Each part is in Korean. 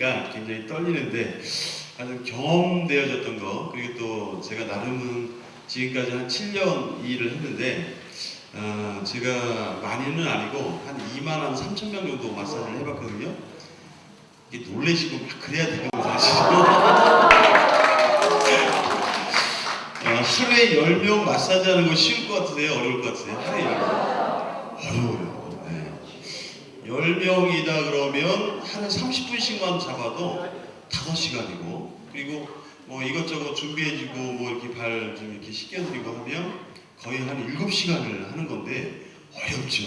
하니까 굉장히 떨리는데 아주 경험되어졌던 거, 그리고 또 제가 나름은 지금까지 한 7년 이 일을 했는데 제가 많이는 아니고 한 2만 3천 명 정도 마사지를 해봤거든요. 이게 놀래시고 막 그래야 되는 거 사실. 하루에 10명 마사지 하는 거 쉬울 것 같으세요? 어려울 것 같으세요? 하루에 10명. 어려워요. 네. 10명이다 그러면 하루에 30분씩만 잡아도 5시간이고, 그리고 뭐 이것저것 준비해주고 뭐 이렇게 발 좀 이렇게 씻겨드리고 하면 거의 한 7시간을 하는 건데 어렵죠.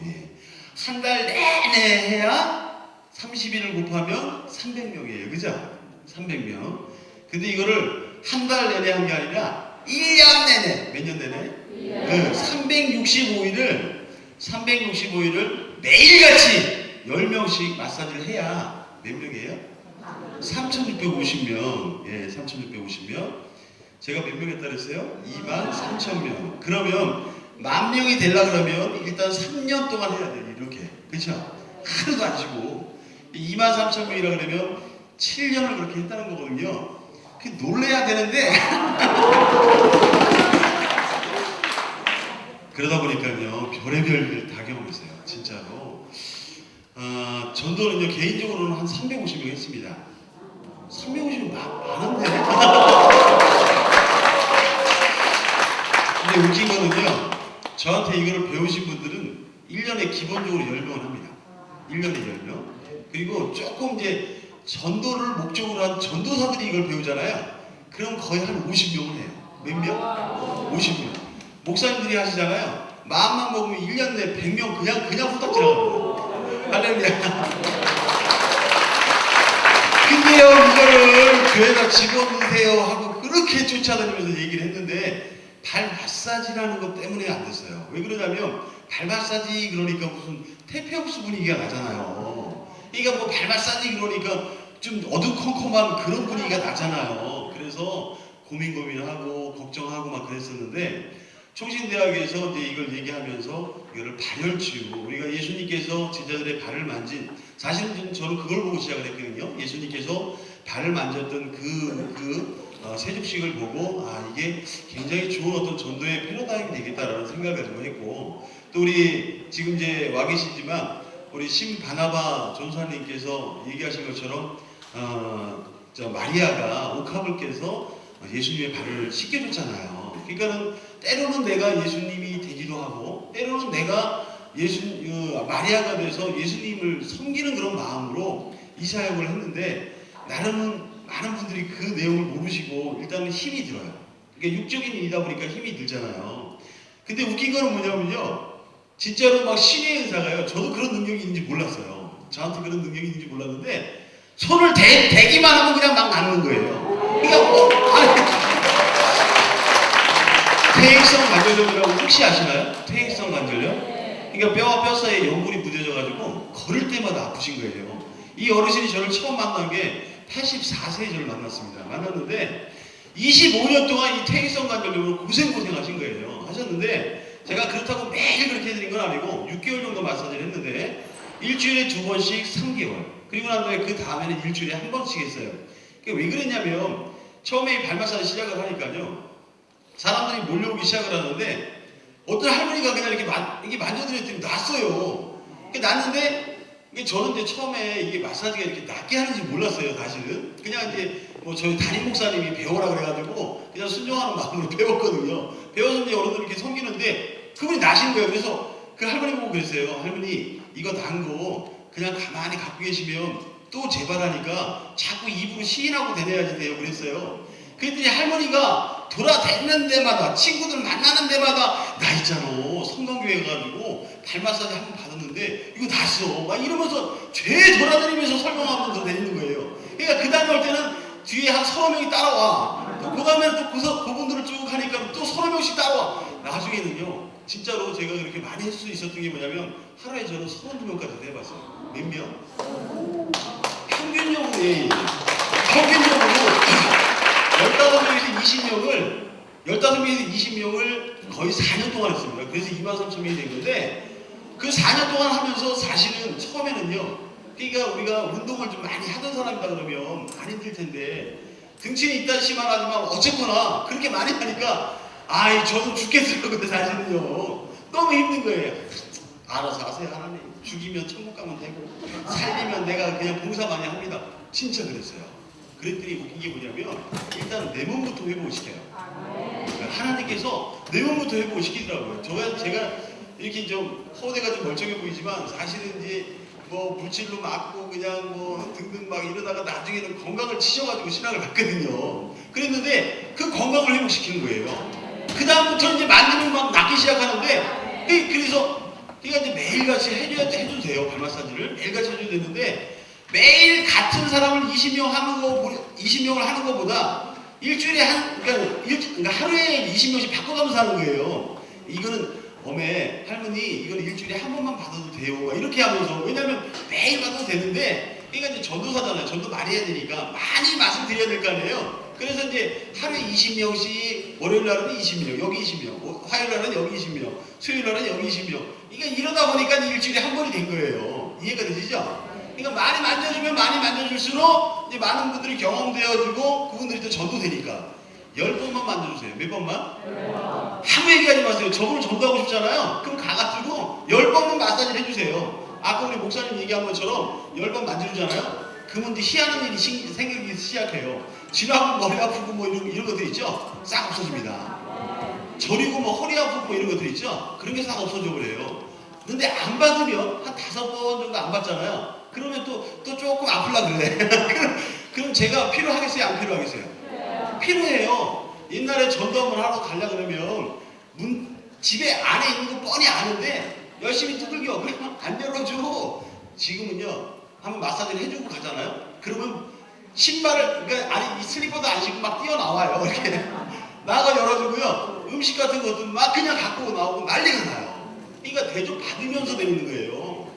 예. 한 달 내내 해야 30일을 곱하면 300명이에요. 그죠? 300명. 근데 이거를 한 달 내내 한 게 아니라 1년 내내, 몇 년 내내? 네, 365일을 매일같이 10명씩 마사지를 해야 몇 명이에요? 3,650명. 예, 3,650명. 제가 몇 명 했다 그랬어요? 2만 3천 명. 그러면 10,000명이 되려고 그러면 일단 3년 동안 해야 돼요. 이렇게. 그쵸? 하루도 안 쉬고. 2만 3천 명이라 그러면 7년을 그렇게 했다는 거거든요. 놀래야 되는데 그러다 보니까요 별의별 일 다 경험했어요. 진짜로. 전도는요 개인적으로는 한 350명 했습니다. 350명 많은데. 근데 웃긴 거는요, 저한테 이거를 배우신 분들은 1년에 기본적으로 10명을 합니다. 1년에 10명. 그리고 조금 이제 전도를 목적으로 한 전도사들이 이걸 배우잖아요. 그럼 거의 한 50명을 해요. 몇 명? 50명. 목사님들이 하시잖아요. 마음만 먹으면 1년 내에 100명 그냥 후딱 지나갑니다. 할렐루야. 근데요, 이거를 교회에다 집어넣으세요 하고 그렇게 쫓아다니면서 얘기를 했는데 발 마사지라는 것 때문에 안 됐어요. 왜 그러냐면 발 마사지 그러니까 무슨 태페옥수 분위기가 나잖아요. 그러니까 뭐 발 마사지 그러니까 좀 어두컴컴한 그런 분위기가 나잖아요. 그래서 고민하고 걱정하고 막 그랬었는데 총신대학에서 이제 이걸 얘기하면서 이거를 발열치유, 우리가 예수님께서 제자들의 발을 만진, 사실은 저는 그걸 보고 시작을 했거든요. 예수님께서 발을 만졌던 세족식을 보고 이게 굉장히 좋은 어떤 전도의 패러다임이 되겠다라는 생각을 가지고 했고, 또 우리 지금 이제 와 계시지만 우리 신바나바 전사님께서 얘기하신 것처럼 마리아가 오카불께서 예수님의 발을 씻겨줬잖아요. 그러니까는 때로는 내가 예수님이 되기도 하고, 때로는 내가 마리아가 돼서 예수님을 섬기는 그런 마음으로 이 사역을 했는데, 나름은 많은 분들이 그 내용을 모르시고 일단은 힘이 들어요. 그러니까 육적인 일이다 보니까 힘이 들잖아요. 근데 웃긴 거는 뭐냐면요, 진짜로 막 신의 은사가요, 저도 그런 능력이 있는지 몰랐어요. 저한테 그런 능력이 있는지 몰랐는데 손을 대기만 하면 그냥 막 낫는 거예요. 그러니까 퇴행성 관절염이라고 혹시 아시나요? 퇴행성 관절염? 그러니까 뼈와 뼈 사이에 연골이 묻어져가지고 걸을 때마다 아프신 거예요. 이 어르신이 저를 처음 만난 게 84세에 저를 만났는데 25년 동안 이 퇴행성 관절염으로 고생하신 거예요. 하셨는데 제가 그렇다고 매일 그렇게 해드린 건 아니고 6개월 정도 마사지를 했는데 일주일에 2번씩 3개월, 그리고 난 다음에 그 다음에는 일주일에 1번씩 했어요. 왜 그랬냐면 처음에 이 발 마사지 시작을 하니까요, 사람들이 몰려오기 시작을 하는데 어떤 할머니가 그냥 이렇게 만져드렸더니 났어요. 났는데 저는 이제 처음에 이게 마사지가 이렇게 낫게 하는지 몰랐어요. 사실은 그냥 이제 뭐 저희 담임 목사님이 배우라 그래가지고 그냥 순종하는 마음으로 배웠거든요. 배워서 이제 어른들 이렇게 섬기는데 그분이 나신 거예요. 그래서 그 할머니 보고 그랬어요. 할머니, 이거 난 거 그냥 가만히 갖고 계시면 또 재발하니까 자꾸 입으로 시인하고 다녀야지 돼요. 그랬어요. 그랬더니 할머니가 돌아다니는 데마다, 친구들 만나는 데마다 나 있잖아, 성강교회 가가지고 발 마사지 한 번 받았는데 이거 났어 막 이러면서 죄 돌아다니면서 설명하면서 다니는 거예요. 그러니까 그 다음에 올 때는 뒤에 한 30명이 따라와, 또 그 다음에 또 그분들을 쭉 하니까 또 30명씩 따라와. 나중에는요, 진짜로 제가 그렇게 많이 할 수 있었던 게 뭐냐면 하루에 저는 32명까지 해봤어요. 몇 명? 평균적으로 15명에서 20명을 거의 4년 동안 했습니다. 그래서 23,000명이 된 건데, 그 4년 동안 하면서 사실은 처음에는요 그러니까 우리가 운동을 좀 많이 하던 사람이다 그러면 안 힘들 텐데 등치는 있다 시만하지만 어쨌거나 그렇게 많이 하니까 아이 저도 죽겠더라고요. 사실은요. 너무 힘든 거예요. 알아서 하세요 하나님. 죽이면 천국 가면 되고 살리면 내가 그냥 봉사 많이 합니다. 진짜 그랬어요. 그랬더니 웃긴 게 뭐냐면 일단 내 몸부터 회복을 시켜요. 하나님께서 내 몸부터 회복을 시키더라고요. 제가 이렇게 좀 허대가 좀 멀쩡해 보이지만 사실은 이제 뭐 물질로 맞고 그냥 뭐 등등 막 이러다가 나중에는 건강을 치셔가지고 신앙을 갔거든요. 그랬는데 그 건강을 회복시키는 거예요. 그 다음부터 이제 만지면 막 낫기 시작하는데 그래서 그러니까 이제 매일같이 해도 돼요. 발 마사지를 매일같이 해줘야 되는데 매일 같은 사람을 20명을 하는 것보다 일주일에 그러니까 하루에 20명씩 바꿔가면서 하는 거예요. 이거는 어메 할머니 이거는 일주일에 한 번만 받아도 돼요. 이렇게 하면서 왜냐하면 매일 받아도 되는데 그러니까 이제 전도사잖아요. 전도 많이 해야 되니까 많이 맛을 드려야 될 거 아니에요. 그래서 이제 하루에 20명씩 월요일 날은 20명 여기 20명 화요일 날은 여기 20명 수요일 날은 여기 20명 이게 이러다 보니까 일주일에 한 번이 된 거예요. 이해가 되시죠? 그러니까 많이 만져주면 많이 만져줄수록 이제 많은 분들이 경험되어지고 그분들이 또 전도되니까 10번만 만져주세요. 몇 번만? 아무 얘기하지 마세요. 저분을 전도하고 싶잖아요. 그럼 가가지고 10번만 마사지를 해주세요. 아까 우리 목사님 얘기한 것처럼 10번 만져주잖아요. 그러면 이제 희한한 일이 생기기 시작해요. 지나고 머리 아프고 뭐 이런 것들 있죠? 싹 없어집니다. 저리고 뭐 허리 아프고 뭐 이런 것들 있죠? 그런 게 싹 없어져 버려요. 근데 안 받으면 한 5번 정도 안 받잖아요. 그러면 또 조금 아플라 그래. 그럼 제가 필요하겠어요? 안 필요하겠어요? 필요해요. 옛날에 전도 한번 하러 가려 그러면 집에 안에 있는 거 뻔히 아는데 열심히 두들겨. 그러면 안 열어줘. 지금은요. 한번 마사지를 해주고 가잖아요. 그러면 신발을 그러니까 아니 슬리퍼도 안 신고 막 뛰어나와요. 이렇게 나가 열어주고요. 음식 같은 것도 막 그냥 갖고 나오고 난리가 나요. 그러니까 대접 받으면서 되는 거예요.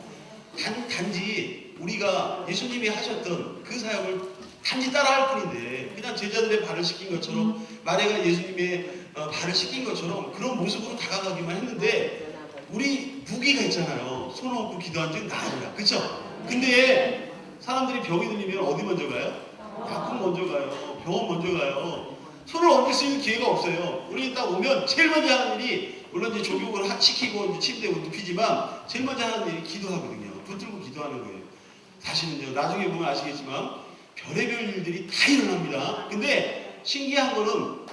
단지 우리가 예수님이 하셨던 그 사역을 단지 따라할 뿐인데 그냥 제자들의 발을 씻긴 것처럼 마리아가 예수님의 발을 씻긴 것처럼 그런 모습으로 다가가기만 했는데 우리 무기가 있잖아요. 손 얹고 기도한 적 나으리라. 그쵸? 근데 사람들이 병이 들리면 어디 먼저 가요? 약국 먼저 가요. 병원 먼저 가요. 손을 얹을 수 있는 기회가 없어요. 우리 딱 오면 제일 먼저 하는 일이 물론 이제 조교를 시키고 이제 침대에 눕히지만 제일 먼저 하는 일이 기도하거든요. 붙들고 기도하는 거예요. 사실은요. 나중에 보면 아시겠지만 별의별 일들이 다 일어납니다. 근데 신기한 거는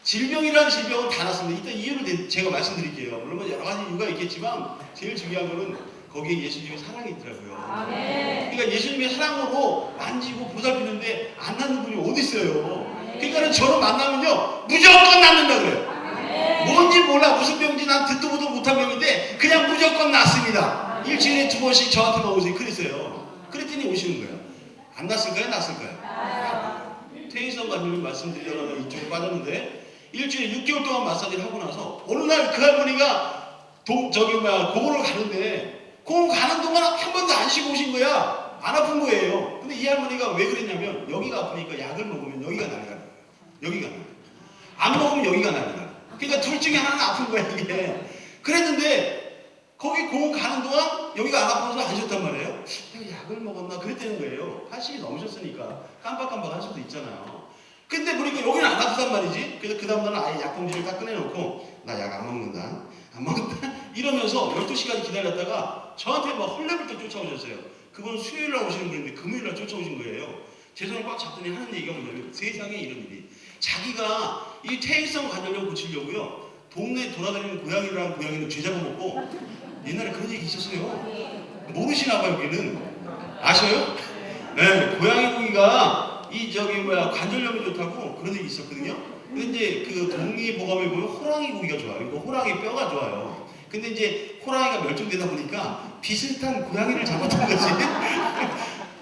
질병이라는 질병은 다 났습니다. 일단 이유를 제가 말씀드릴게요. 물론 여러 가지 이유가 있겠지만 제일 중요한 거는 거기에 예수님의 사랑이 있더라고요. 그러니까 예수님의 사랑으로 만지고 보살피는데 안 낫는 분이 어디 있어요? 그러니까 저를 만나면요 무조건 낫는다 그래요. 뭔지 몰라. 무슨 병인지 난 듣도 보도 못한 병인데 그냥 무조건 낫습니다. 일주일에 2번씩 저한테만 오세요. 그랬어요. 그랬더니 오시는 거예요. 안 낫을까요? 낫을까요? 퇴행성 관절염 말씀드리려다가 이쪽으로 빠졌는데 일주일에 6개월 동안 마사지를 하고 나서 어느 날 그 할머니가 공원을 가는데 공원 가는 동안 한 번도 안 쉬고 오신 거야. 안 아픈 거예요. 근데 이 할머니가 왜 그랬냐면 여기가 아프니까 약을 먹으면 여기가 난리가 나요. 여기가 나요. 안 먹으면 여기가 난리가 나요. 그러니까 둘 중에 하나는 아픈 거야 이게. 그랬는데 거기 공원 가는 동안 여기가 안 아파서 안 쉬었단 말이에요. 약을 먹었나 그랬다는 거예요. 80이 넘으셨으니까 깜빡깜빡 할 수도 있잖아요. 근데 보니까 여기는 안 아프단 말이지. 그래서 그 다음날은 아예 약봉지를 딱 꺼내놓고 나 약 안 먹는다. 안 먹는다. 이러면서 12시까지 기다렸다가 저한테 막 헐레벌떡 쫓아오셨어요. 그건 수요일날 오시는 분인데 금요일날 쫓아오신 거예요. 제 손을 꽉 잡더니 하는 얘기가 뭐냐면 세상에 이런 일이. 자기가 이 퇴행성 관절염 고치려고요. 동네 돌아다니는 고양이라는 고양이는 죄 잡아먹고 옛날에 그런 얘기 있었어요. 모르시나 봐요 여기는. 아셔요? 네. 고양이 고기가 관절염이 좋다고 그런 얘기 있었거든요. 근데 이제 그 동의보감에 보면 호랑이 고기가 좋아요. 이거 호랑이 뼈가 좋아요. 근데 이제 호랑이가 멸종되다 보니까 비슷한 고양이를 잡았던 거지.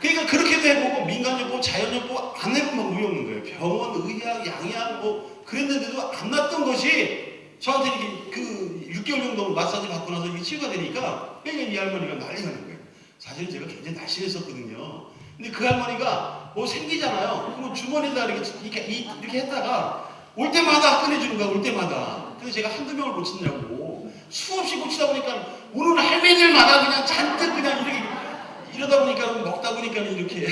그러니까 그렇게도 해보고 민간요법, 자연요법 안 해본 방법이 없는 거예요. 병원, 의학, 양약 뭐 그랬는데도 안 났던 것이 저한테 이렇게 그 6개월 정도 마사지 받고 나서 이게 치유가 되니까 그러니까 이 할머니가 난리가 난 거예요. 사실은 제가 굉장히 날씬했었거든요. 근데 그 할머니가 뭐 생기잖아요. 그럼 주머니에다 이렇게 했다가 올 때마다 꺼내주는 거야. 올 때마다. 그래서 제가 한두 명을 고치느냐고 수없이 고치다 보니까 오는 할매들마다 그냥 잔뜩 그냥 이러다 보니까 먹다 보니까 이렇게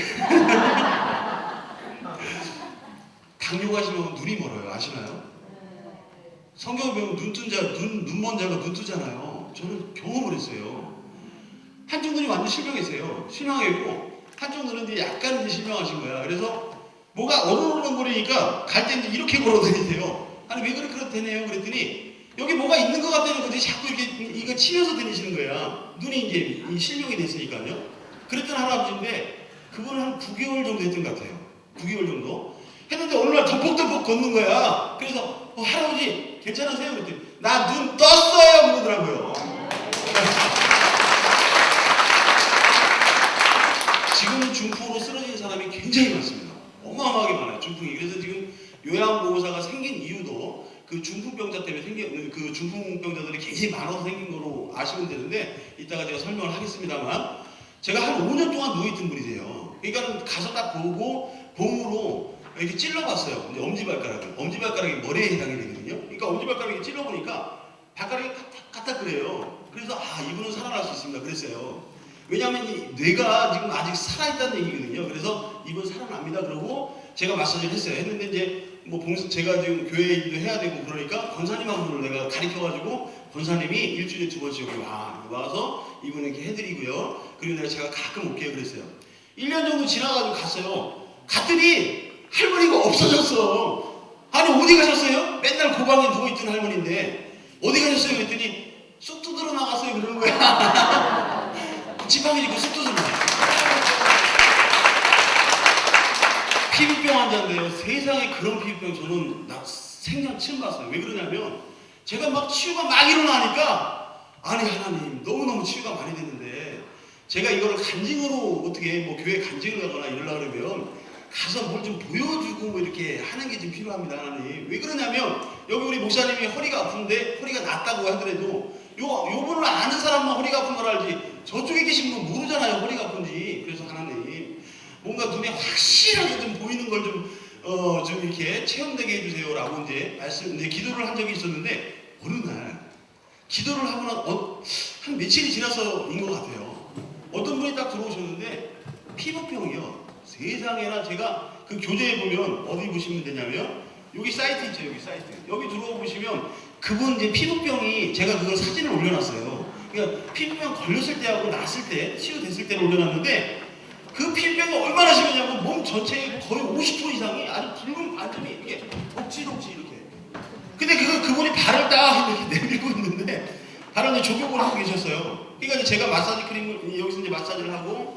당뇨 가시면 눈이 멀어요. 아시나요? 성경을 보면 눈먼 자가 눈 뜨잖아요. 저는 경험을 했어요. 한쪽 눈이 완전 실명했어요. 실명했고 한쪽 눈은 이제 약간 이제 실명하신 거야. 그래서 뭐가 어른어른거리니까 갈 때 이렇게 걸어다니세요. 아니 왜 그렇게 되네요? 그랬더니 여기 뭐가 있는 것 같다는 건데 자꾸 이렇게 이거 치면서 다니시는 거야. 눈이 이제 실명이 됐으니까요. 그랬던 할아버지인데 그분은 한 9개월 정도 했던 것 같아요. 9개월 정도 했는데 어느 날 덤벅덤벅 걷는 거야. 그래서 할아버지 괜찮으세요? 그랬더니 나 눈 떴어요 그러더라고요. 지금 중풍으로 쓰러진 사람이 굉장히 많습니다. 어마어마하게 많아요. 중풍이. 그래서 지금 요양보호사가 생긴 이유도 그 중풍병자 때문에 생긴 그 중풍병자들이 굉장히 많아서 생긴 거로 아시면 되는데 이따가 제가 설명을 하겠습니다만 제가 한 5년 동안 누워있던 분이세요. 그러니까 가서 딱 보고 봉으로 이렇게 찔러봤어요. 엄지발가락이 머리에 해당이 되거든요. 그러니까 엄지발가락이 찔러보니까 발가락이 까딱까딱 그래서 이분은 살아날 수 있습니다. 그랬어요. 왜냐하면 이 뇌가 지금 아직 살아있다는 얘기거든요. 그래서 이분 살아납니다. 그러고 제가 마사지를 했어요. 했는데 이제 뭐 제가 지금 교회 일도 해야 되고 그러니까 권사님 한 분을 내가 가르쳐가지고 권사님이 일주일에 2번씩 여기 와서 이분 이렇게 해드리고요. 그리고 제가 가끔 올게요. 그랬어요. 1년 정도 지나가지고 갔어요. 갔더니 할머니가 없어졌어. 아니 어디 가셨어요? 맨날 고방에 누워있던 할머니인데 어디 가셨어요? 그랬더니 쑥 두드러 나갔어요. 그러는 거야. 지팡이 짚고 쑥 두드러 나갔어요. 피부병 환자인데요. 세상에 그런 피부병 저는 생전 처음 봤어요. 왜 그러냐면 제가 막 치유가 막 일어나니까 아니 하나님 너무너무 치유가 많이 됐는데 제가 이걸 간증으로 어떻게 뭐 교회 간증을 하거나 이러려고 그러면 가서 뭘 좀 보여주고 뭐 이렇게 하는 게 좀 필요합니다. 하나님. 왜 그러냐면 여기 우리 목사님이 허리가 아픈데 허리가 낫다고 하더라도 요분을 아는 사람만 허리가 아픈 걸 알지 저쪽에 계신 분은 모르잖아요. 허리가 아픈지. 그래서 하나님 뭔가 눈에 확실하게 좀 보이는 걸 좀 이렇게 체험되게 해주세요라고 이제 기도를 한 적이 있었는데 어느 날 기도를 하고 한 며칠이 지나서인 것 같아요. 어떤 분이 딱 들어오셨는데 피부병이요. 세상에나 제가 그 교재에 보면 어디 보시면 되냐면 여기 사이트 있죠. 여기 사이트. 여기 들어와 보시면 그분 이제 피부병이 제가 그걸 사진을 올려놨어요. 그러니까 피부병 걸렸을 때하고 났을 때 치유됐을 때를 올려놨는데 그 피부병이 얼마나 심했냐면 몸 전체에 거의 50% 이상이 아주 붉은 반점이 이렇게 덕지덕지 이렇게. 근데 그분이 발을 딱 이렇게 내밀고 있는데 발을 이제 조격을 하고 계셨어요. 그러니까 제가 마사지 크림을 여기서 이제 마사지를 하고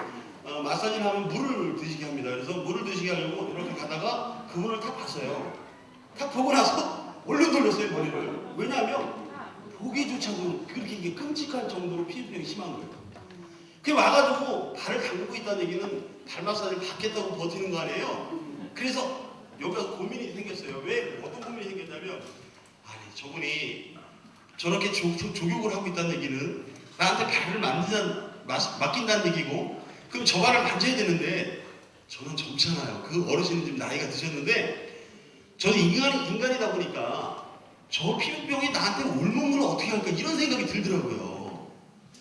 마사지를 하면 물을 드시게 합니다. 그래서 물을 드시게 하려고 이렇게 가다가 그분을 딱 봤어요. 딱 보고 나서 얼른 돌렸어요 머리를. 왜냐하면 보기조차도 그렇게 이게 끔찍할 정도로 피부병이 심한 거예요. 그 와가지고 발을 담그고 있다는 얘기는 발 마사지를 받겠다고 버티는 거 아니에요? 그래서 여기서 고민이 생겼어요. 왜? 어떤 고민이 생겼냐면 아니 저분이 저렇게 조격을 하고 있다는 얘기는 나한테 발을 맡긴다는 얘기고 그럼 저 발을 만져야 되는데 저는 젊잖아요. 그 어르신은 좀 나이가 드셨는데 저는 인간이다 보니까 저 피부병이 나한테 올몸을 어떻게 할까 이런 생각이 들더라고요.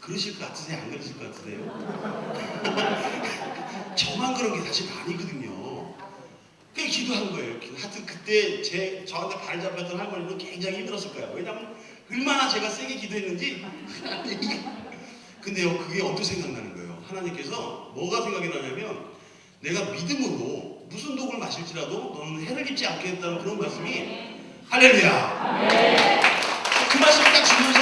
그러실 것 같으세요? 안 그러실 것 같으세요? 저만 그런 게 사실 아니거든요. 그냥 기도한 거예요. 하여튼 그때 저한테 발 잡혔던 할머니는 굉장히 힘들었을 거예요. 왜냐면 얼마나 제가 세게 기도했는지. 근데요, 그게 언뜻 생각나는 거예요. 하나님께서 뭐가 생각이 나냐면 내가 믿음으로 무슨 독을 마실지라도 너는 해를 입지 않겠다는 그런 말씀이 할렐루야. 그 말씀을 딱 주면서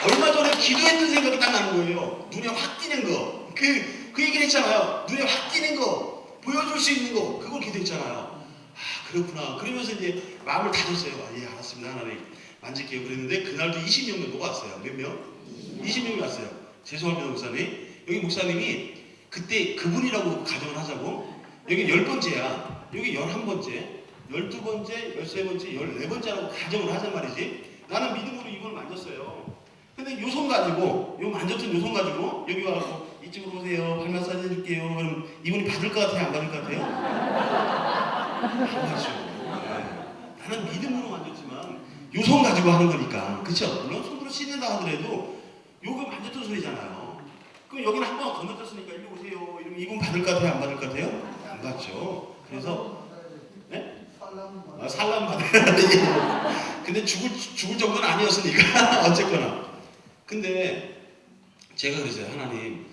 얼마 전에 기도했던 생각이 딱 나는 거예요. 눈에 확 띄는 거. 그 얘기를 했잖아요. 눈에 확 띄는 거. 보여줄 수 있는 거. 그걸 기도했잖아요. 그렇구나. 그러면서 이제 마음을 다졌어요. 예, 알았습니다. 하나님. 만질게요. 그랬는데 그날도 20명 정도가 왔어요. 몇 명? 20명이 왔어요. 죄송합니다, 목사님. 여기 목사님이 그때 그분이라고 가정을 하자고. 여기 10번째야. 여기 11번째. 12번째, 13번째, 14번째라고 가정을 하잔 말이지. 나는 믿음으로 이분을 만졌어요. 근데 요 손 가지고, 요 만졌던 요 손 가지고, 여기 와서 이쪽으로 오세요. 발 마사지 해줄게요. 그럼 이분이 받을 것 같아요? 안 받을 것 같아요? 안 받죠. 네. 나는 믿음으로 만졌지만, 요 손 가지고 하는 거니까. 그쵸? 물론 손으로 씻는다 하더라도, 요거 만졌던 손이잖아요. 그럼 여기는 한 번 건너졌으니까 일로 오세요. 이러면 이분 받을 것 같아요? 안 받을 것 같아요? 안 받죠. 그래서 네? 살람 받아야 돼. 근데 죽을 정도는 아니었으니까 어쨌거나. 근데 제가 그랬어요. 하나님,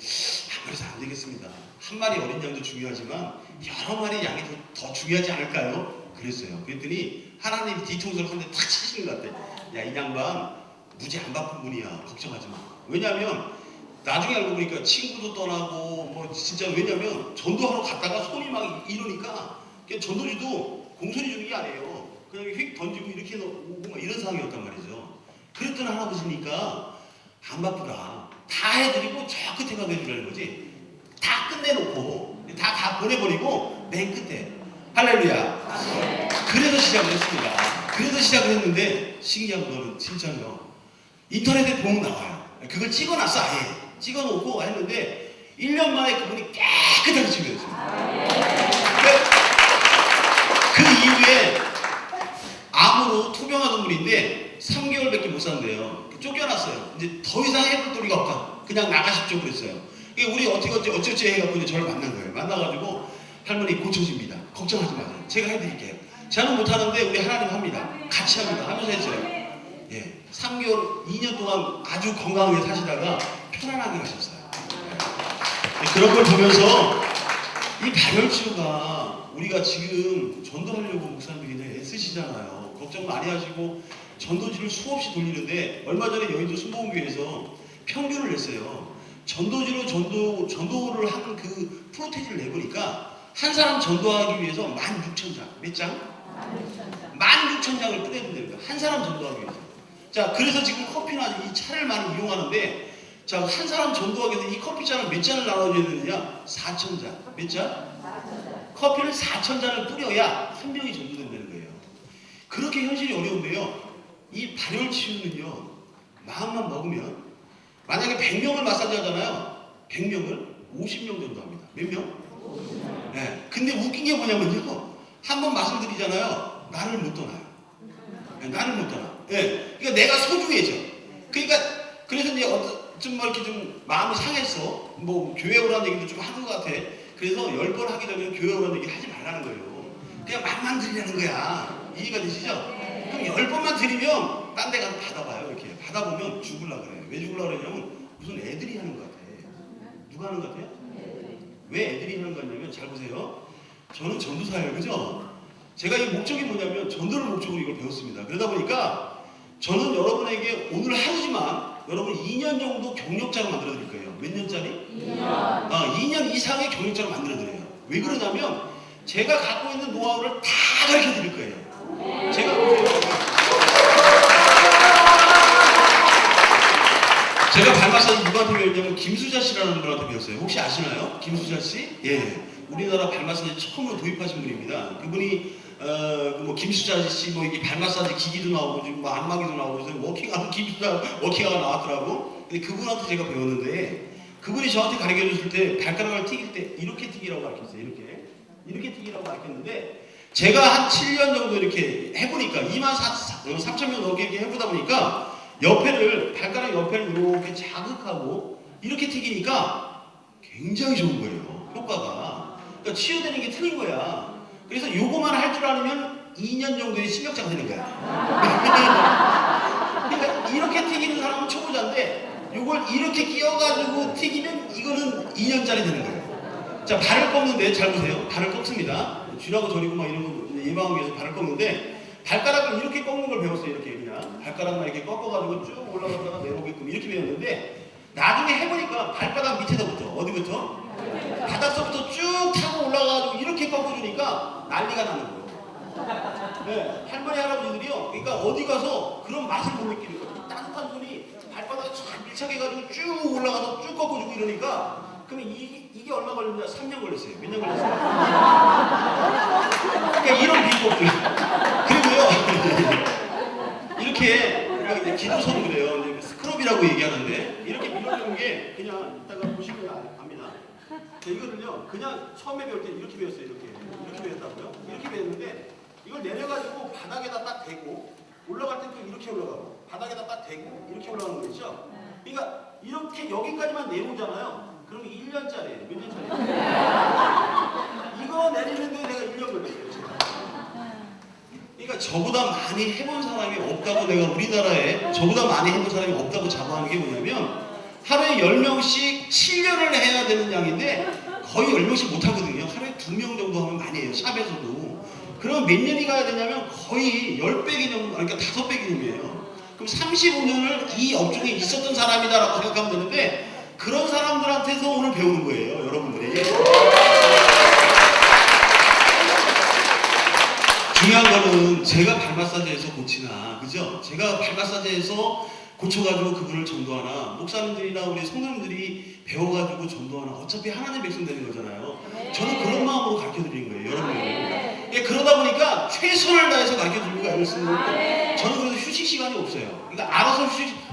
한 마리서 안 되겠습니다. 한 마리 어린 양도 중요하지만 여러 마리 양이 더 중요하지 않을까요? 그랬어요. 그랬더니 하나님이 뒤통수를 한 대 탁 치시는 것 같아. 야, 이 양반 무지 안 바쁜 분이야. 걱정하지 마. 왜냐면 나중에 알고 보니까 친구도 떠나고 뭐 진짜 왜냐면 전도하러 갔다가 손이 막 이러니까 전도지도 공손히 주는 게 아니에요. 그냥 휙 던지고 이렇게 오고 막 이런 상황이었단 말이죠. 그랬더니 할아버지니까 안 바쁘다. 다 해드리고 저 끝에 가서 해주라는 거지. 다 끝내놓고 다 보내버리고 맨 끝에 할렐루야. 그래서 시작을 했습니다. 그래서 시작을 했는데 신기한 거는 진짜요. 인터넷에 보면 나와요. 그걸 찍어놨어. 아예 찍어놓고 했는데 1년 만에 그분이 깨끗하게 치료했어요. 그 이후에 암으로 투병하던 분인데 3개월밖에 못 산대요. 쫓겨났어요. 이제 더 이상 해볼 도리가 없다. 그냥 나가십시오 그랬어요. 우리 어쩌지 해갖고 이제 저를 만난 거예요. 만나가지고 할머니 고쳐집니다. 걱정하지 마세요. 제가 해드릴게요. 저는 못하는데 우리 하나님 합니다. 같이 합니다. 하면서 했어요. 예, 3개월, 2년 동안 아주 건강하게 사시다가 편안하게 가셨어요. 예, 그런 걸 보면서 이 발열치료가 우리가 지금 전도하려고 목사님들이 굉장히 애쓰시잖아요. 걱정 많이 하시고 전도지를 수없이 돌리는데 얼마 전에 여의도 순복음교회에서 평균을 냈어요. 전도지로 전도를 하는 그 프로테지를 내보니까 한 사람 전도하기 위해서 16,000장. 몇 장? 16,000장을 뿌려야 된다는 거예요. 한 사람 전도하기 위해서. 자, 그래서 지금 커피나 이 차를 많이 이용하는데, 자, 한 사람 전도하기 위해서 이 커피잔을 몇 잔을 나눠줘야 되느냐? 4,000잔. 몇 잔? 커피를 4,000잔을 뿌려야 한 명이 전도된다는 거예요. 그렇게 현실이 어려운데요. 이 발열치유는요, 마음만 먹으면, 만약에 100명을 마사지 하잖아요. 100명을 50명 정도 합니다. 몇 명? 네. 근데 웃긴 게 뭐냐면요. 한 번 말씀드리잖아요. 나를 못 떠나요. 네, 나를 못 떠나. 네. 그러니까 내가 소중해져. 그러니까, 그래서 이제 좀 이렇게 좀 마음이 상해서, 뭐, 교회 오라는 얘기도 좀 하는 것 같아. 그래서 10번 하게 되면 교회 오라는 얘기 하지 말라는 거예요. 그냥 맘만 드리라는 거야. 이해가 되시죠? 그럼 10번만 드리면, 딴 데 가서 받아봐요. 이렇게. 받아보면 죽으려고 그래요. 왜 죽으려고 그러냐면, 무슨 애들이 하는 것 같아. 누가 하는 것 같아요? 왜 애들이 하는 거 같냐면, 잘 보세요. 저는 전도사예요. 그죠? 제가 이 목적이 뭐냐면, 전도를 목적으로 이걸 배웠습니다. 그러다 보니까, 저는 여러분에게 오늘 하루지만, 여러분 2년 정도 경력자로 만들어 드릴 거예요. 몇 년짜리? 2년. 2년 이상의 경력자로 만들어 드려요. 왜 그러냐면, 제가 갖고 있는 노하우를 다 가르쳐 드릴 거예요. 제가 보세요. 제가 발마사지 누구한테 배웠냐면 김수자 씨라는 분한테 배웠어요. 혹시 아시나요? 김수자 씨? 예. 우리나라 발마사지 처음으로 도입하신 분입니다. 그분이 뭐 김수자 씨 뭐 이게 발마사지 기기도 나오고 지금 뭐 안마기도 나오고 그래서 워킹하는 김수자 워킹하가 나왔더라고. 근데 그분한테 제가 배웠는데 그분이 저한테 가르쳐 줬을 때 발가락을 튀길 때 이렇게 튀기라고 가르쳤어요. 이렇게 튀기라고 가르쳤는데 제가 한 7년 정도 이렇게 해보니까 23,000명 넘게 이렇게 해보다 보니까 발가락 옆에를 이렇게 자극하고 이렇게 튀기니까 굉장히 좋은 거예요. 효과가. 그러니까 치유되는 게 틀린 거야. 그래서 요거만 할 줄 알면 2년 정도의 실력자가 되는 거야. 그러니까 이렇게 튀기는 사람은 초보자인데 요걸 이렇게 끼워가지고 튀기면 이거는 2년짜리 되는 거예요. 자, 발을 꺾는데 잘 보세요. 발을 꺾습니다. 쥐라고 저리고 막 이런 거 예방하기 위해서 발을 꺾는데 발가락을 이렇게 꺾는 걸 배웠어요. 이렇게 그냥 발가락만 이렇게 꺾어가지고 쭉 올라갔다가 내려오게끔 이렇게 배웠는데 나중에 해보니까 발바닥 밑에서부터 어디부터? 바닥서부터 쭉 타고 올라가가지고 이렇게 꺾어주니까 난리가 나는 거예요. 네, 할머니 할아버지들이요. 그러니까 어디 가서 그런 맛을 못 느끼는 거예요. 따뜻한 손이 발바닥에 쫙 밀착 해가지고 쭉 올라가서 쭉 꺾어주고 이러니까 그러면 이게 얼마 걸렸냐? 3년 걸렸어요. 몇 년 걸렸어요? 그러니까 이런 비법들. 그리고요. 이렇게 기도서는 그래요. 스크럽이라고 얘기하는데 이렇게 밀어주는 게 그냥 이따가 보시면 압니다. 이거는요. 그냥 처음에 배울 때 이렇게 배웠어요. 이렇게 배웠다고요. 이렇게 배웠는데 이걸 내려가지고 바닥에다 딱 대고 올라갈 때 또 이렇게 올라가고 바닥에다 딱 대고 이렇게 올라가는 거 있죠? 그러니까 이렇게 여기까지만 내려오잖아요. 그럼 1년짜리예요. 몇 년짜리? 이거 내리는데 내가 1년 걸렸어요. 그러니까 저보다 많이 해본 사람이 없다고, 내가 우리나라에 저보다 많이 해본 사람이 없다고 자부하는 게 뭐냐면, 하루에 10명씩 7년을 해야 되는 양인데 거의 10명씩 못하거든요. 하루에 2명 정도 하면 많이 해요. 샵에서도. 그럼 몇 년이 가야 되냐면 거의 10배 개념, 그러니까 5배 개념이에요. 그럼 35년을 이 업종에 있었던 사람이다라고 생각하면 되는데, 그런 사람들한테서 오늘 배우는 거예요, 여러분들이. 중요한 거는 제가 발 마사지해서 고치나, 그죠? 제가 발 마사지해서 고쳐가지고 그분을 전도하나, 목사님들이나 우리 성도님들이 배워가지고 전도하나, 어차피 하나님 백성 되는 거잖아요. 저는 그런 마음으로 가르쳐 드리는 거예요, 여러분. 예, 그러다 보니까 최선을 다해서 가르쳐 드리고 애를 쓰는 거고, 저는 그래서 휴식 시간이 없어요. 그러니까 알아서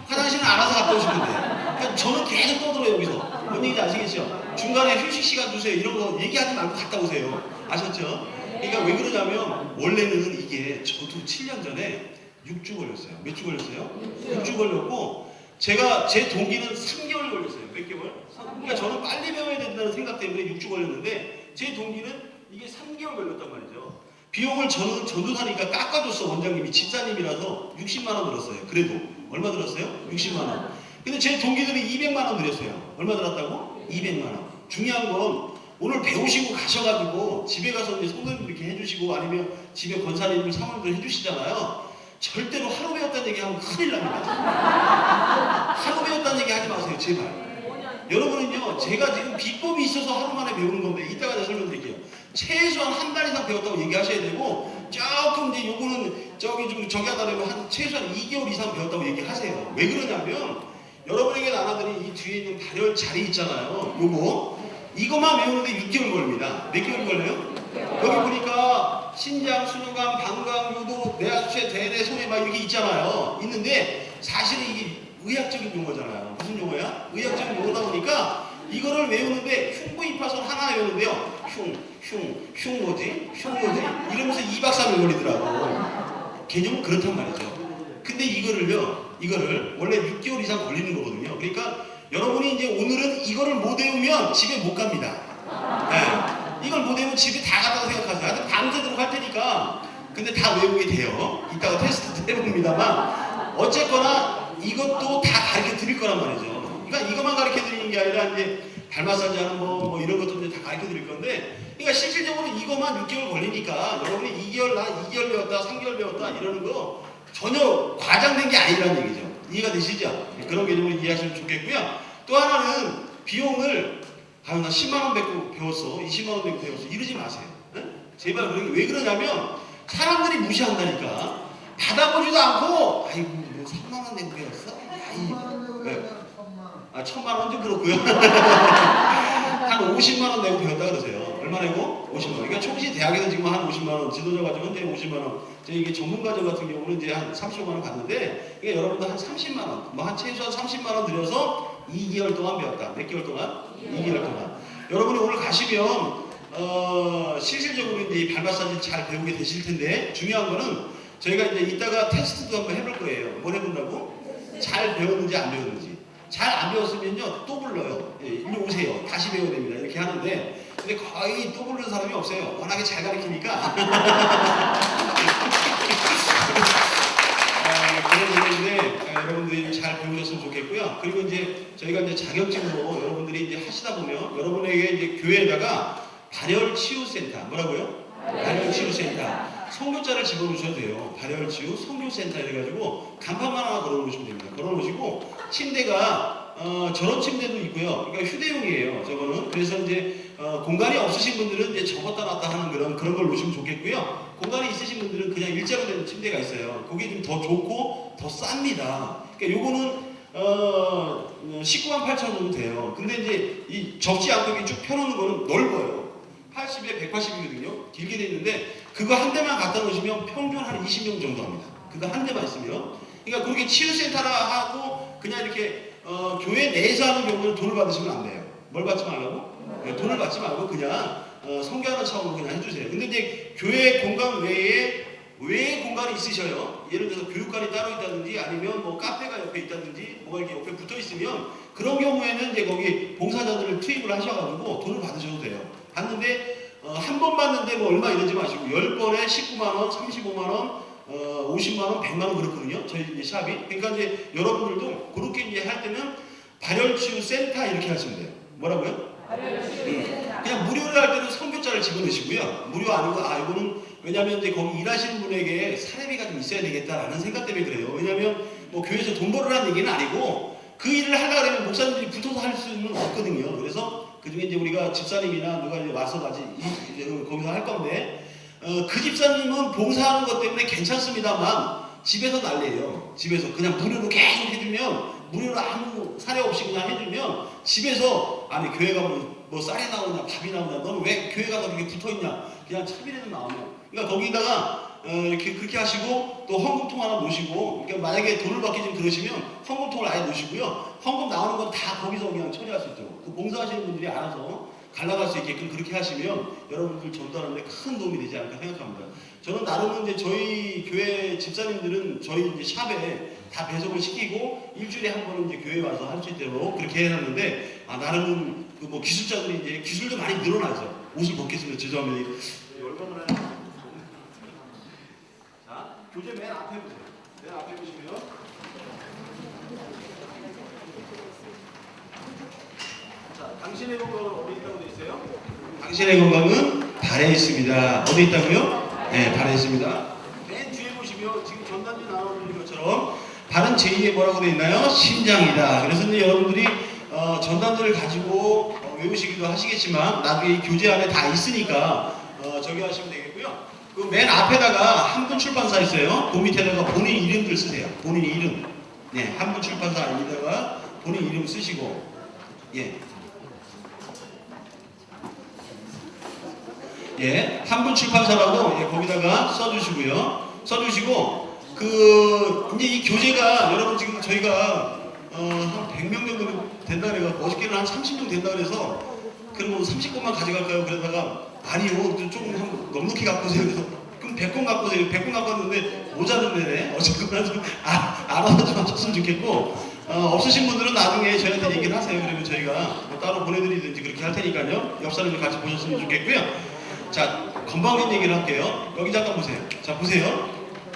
화장실은 알아서 갔다 오시면 돼요. 그러니까 저는 계속 떠들어요, 여기서. 뭔 얘기인지 아시겠죠? 중간에 휴식 시간 주세요, 이런 거 얘기하지 말고 갔다 오세요. 아셨죠? 그러니까 왜 그러냐면, 원래는 이게 저도 7년 전에 6주 걸렸어요. 몇 주 걸렸어요? 6주 걸렸고, 제가 제 동기는 3개월 걸렸어요. 몇 개월? 그러니까 저는 빨리 배워야 된다는 생각 때문에 6주 걸렸는데, 제 동기는 이게 3개월 걸렸단 말이죠. 비용을 저는 전도사니까 깎아줬어. 원장님이 집사님이라서 60만 원 들었어요. 그래도 얼마 들었어요? 60만 원. 근데 제 동기들이 200만 원 들였어요. 얼마 들었다고? 200만 원. 중요한 건 오늘 배우시고 가셔가지고 집에 가서 이제 성도님들 이렇게 해주시고, 아니면 집에 권사님들 사모님들 해주시잖아요. 절대로 하루 배웠다는 얘기 하면 큰일 납니다. 하루 배웠다는 얘기 하지 마세요, 제발. 여러분은요, 제가 지금 비법이 있어서 하루 만에 배우는 건데, 이따가 제가 설명드릴게요. 최소한 한 달 이상 배웠다고 얘기하셔야 되고, 조금 이제 요거는 저기 하다 보면 한 최소한 2개월 이상 배웠다고 얘기하세요. 왜 그러냐면, 여러분에게 나눠드린 이 뒤에 있는 발열 자리 있잖아요. 이거만 외우는데 6개월 걸립니다. 몇 개월 걸려요? 여기 보니까 신장, 수능감, 방광, 유도, 뇌하수체, 대뇌, 소뇌 막 이렇게 있잖아요. 있는데 사실은 이게 의학적인 용어잖아요. 무슨 용어야? 의학적인 용어다 보니까 이거를 외우는데 흉부입하선 하나 외우는데요. 흉 뭐지? 이러면서 2박 3일 걸리더라고. 개념은 그렇단 말이죠. 근데 이거를 원래 6개월 이상 걸리는 거거든요. 그러니까 여러분이 이제 오늘은 이거를 못 외우면 집에 못 갑니다. 네. 이걸 못 외우면 집에 다 갔다고 생각하세요. 하여튼 밤새도록 할 테니까. 근데 다 외우게 돼요. 이따가 테스트도 해봅니다만, 어쨌거나 이것도 다 가르쳐 드릴 거란 말이죠. 그러니까 이것만 가르쳐 드리는 게 아니라 이제 발 마사지 하는 뭐 이런 것도 이제 다 가르쳐 드릴 건데, 그러니까 실질적으로 이것만 6개월 걸리니까 여러분이 2개월 배웠다, 3개월 배웠다 이러는 거 전혀 과장된 게 아니라는 얘기죠. 이해가 되시죠? 그런 개념으로 이해하시면 좋겠고요. 또 하나는 비용을 나 10만 원 받고 배웠어, 20만 원 받고 배웠어 이러지 마세요. 네? 제발. 왜 그러냐면 사람들이 무시한다니까. 받아보지도 않고, 아이고 뭐 3만 원 내고 배웠어? 네. 1,000만 원 좀 그렇고요. 한 50만 원 내고 배웠다 그러세요. 얼마 내고? 50만 원. 그러니까 총시 대학에서 지금 한 50만 원, 지도자 과정은 이제 50만 원. 이게 전문 과정 같은 경우는 이제 한 35만 원 받는데, 그러니까 여러분들 한 30만 원, 뭐 한 최소한 30만 원 들여서 2개월 동안 배웠다. 몇 개월 동안? 2개월 동안. 여러분이 오늘 가시면 실질적으로 이제 발 마사지 잘 배우게 되실 텐데, 중요한 거는 저희가 이제 이따가 테스트도 한번 해볼 거예요. 뭘 해본다고? 잘 배웠는지 안 배웠는지. 잘 안 배웠으면요 또 불러요. 예, 일로 오세요. 다시 배워야 됩니다. 이렇게 하는데, 근데 거의 또 부르는 사람이 없어요. 워낙에 잘 가르치니까. 그런 얘기인데 여러분들이 잘 배우셨으면 좋겠고요. 그리고 이제 저희가 이제 자격증으로 여러분들이 이제 하시다 보면 여러분에게 이제 교회에다가 발열치유센터, 뭐라고요? 발열치유센터. 선교자를 집어넣으셔도 돼요. 발열치유 선교센터 이래가지고 간판만 하나 걸어놓으시면 됩니다. 걸어놓으시고, 침대가 저런 침대도 있고요. 그러니까 휴대용이에요. 저거는. 그래서 이제 공간이 없으신 분들은 이제 접었다 놨다 하는 그런 걸 놓으시면 좋겠고요. 공간이 있으신 분들은 그냥 일자로 된 침대가 있어요. 그게 좀 더 좋고 더 쌉니다. 그러니까 요거는 19만 8천 원 정도 돼요. 근데 이제 이 접지 않고 이렇게 쭉 펴놓는 거는 넓어요. 80에 180이거든요. 길게 돼 있는데 그거 한 대만 갖다 놓으시면 평균 한 20명 정도 합니다. 그거 한 대만 있으면. 그러니까 그렇게 치유센터라 하고 그냥 이렇게 교회 내에서 하는 경우는 돈을 받으시면 안 돼요. 뭘 받지 말라고? 네, 돈을 받지 말고 그냥 성교하는 차원으로 그냥 해주세요. 근데 이제 교회 공간 외에 외에 공간이 있으셔요. 예를 들어서 교육관이 따로 있다든지 아니면 뭐 카페가 옆에 있다든지 뭐가 이렇게 옆에 붙어 있으면 그런 경우에는 이제 거기 봉사자들을 투입을 하셔가지고 돈을 받으셔도 돼요. 받는데 한 번 받는데 뭐 얼마 이러지 마시고 10번에 19만 원, 35만 원, 50만 원, 100만 원 그렇거든요. 저희 이제 샵이. 그러니까 이제 여러분들도 그렇게 이제 할 때는 발열치유 센터 이렇게 하시면 돼요. 뭐라고요? 그냥 무료로 할 때는 선교자를 집어넣으시고요. 무료 아니고 이거는 왜냐하면 이제 거기 일하시는 분에게 사례비가 좀 있어야 되겠다라는 생각 때문에 그래요. 왜냐하면 뭐 교회에서 돈 벌으라는 얘기는 아니고 그 일을 하려고 하면 목사님들이 붙어서 할 수는 없거든요. 그래서 그 중에 이제 우리가 집사님이나 누가 이제 와서 같이 거기서 할 건데 그 집사님은 봉사하는 것 때문에 괜찮습니다만 집에서 난리예요. 집에서 그냥 무료로 계속 해주면 무료로 아무 사례 없이 그냥 해주면 집에서 아니 교회가 뭐 쌀이 나오냐 밥이 나오냐 너는 왜 교회 가서 그렇게 붙어있냐 그냥 차비라도 나오면 그러니까 거기다가 이렇게 그렇게 하시고 또 헌금통 하나 놓으시고 그러니까 만약에 돈을 받기 좀 그러시면 헌금통을 아예 놓으시고요. 헌금 나오는 건 다 거기서 그냥 처리할 수 있도록 그 봉사하시는 분들이 알아서 갈라갈 수 있게끔 그렇게 하시면 여러분들 전도하는데 큰 도움이 되지 않을까 생각합니다. 저는 나름은 이제 저희 교회 집사님들은 저희 이제 샵에 다 배송을 시키고 일주일에 한 번은 이제 교회 와서 할 수 있도록 그렇게 해놨는데 나름은 그 뭐 기술자들이 이제 기술도 많이 늘어나죠. 옷을 벗겠습니다. 죄송합니다. 얼마나 자 교재 맨 앞에 보세요. 맨 앞에 보시면 자 당신의 건강은 어디 있다고 되어 있어요? 당신의 건강은 발에 있습니다. 어디 있다고요? 네, 발에 있습니다. 맨 뒤에 보시면 지금 전단지 나오는 것처럼 발은 제2의 뭐라고 되어 있나요? 심장이다. 그래서 이제 여러분들이 전단지를 가지고 외우시기도 하시겠지만 나중에 이 교재 안에 다 있으니까 저기 하시면 되겠고요. 그 맨 앞에다가 한분 출판사 있어요. 그 밑에다가 본인 이름들 쓰세요. 본인 이름. 네, 한분 출판사 아니다가 본인 이름 쓰시고 한분 출판사라고 거기다가 써주시고요. 써주시고 이제 이 교재가 여러분 지금 저희가 한 100명 정도 된다 그래가지고 어저께는 한 30명 된다 그래서 그럼 30권만 가져갈까요? 그러다가 아니요 조금 넉넉히 갖고 오세요. 그래서 그럼 100권 갖고 오세요. 100권 갖고 왔는데 모자른데 어쨌거나 좀 알아서 좀 하셨으면 좋겠고 없으신 분들은 나중에 저희한테 얘기를 하세요. 그러면 저희가 뭐 따로 보내드리든지 그렇게 할 테니까요. 옆 사람들 같이 보셨으면 좋겠고요. 자 건방진 얘기를 할게요. 여기 잠깐 보세요. 자 보세요.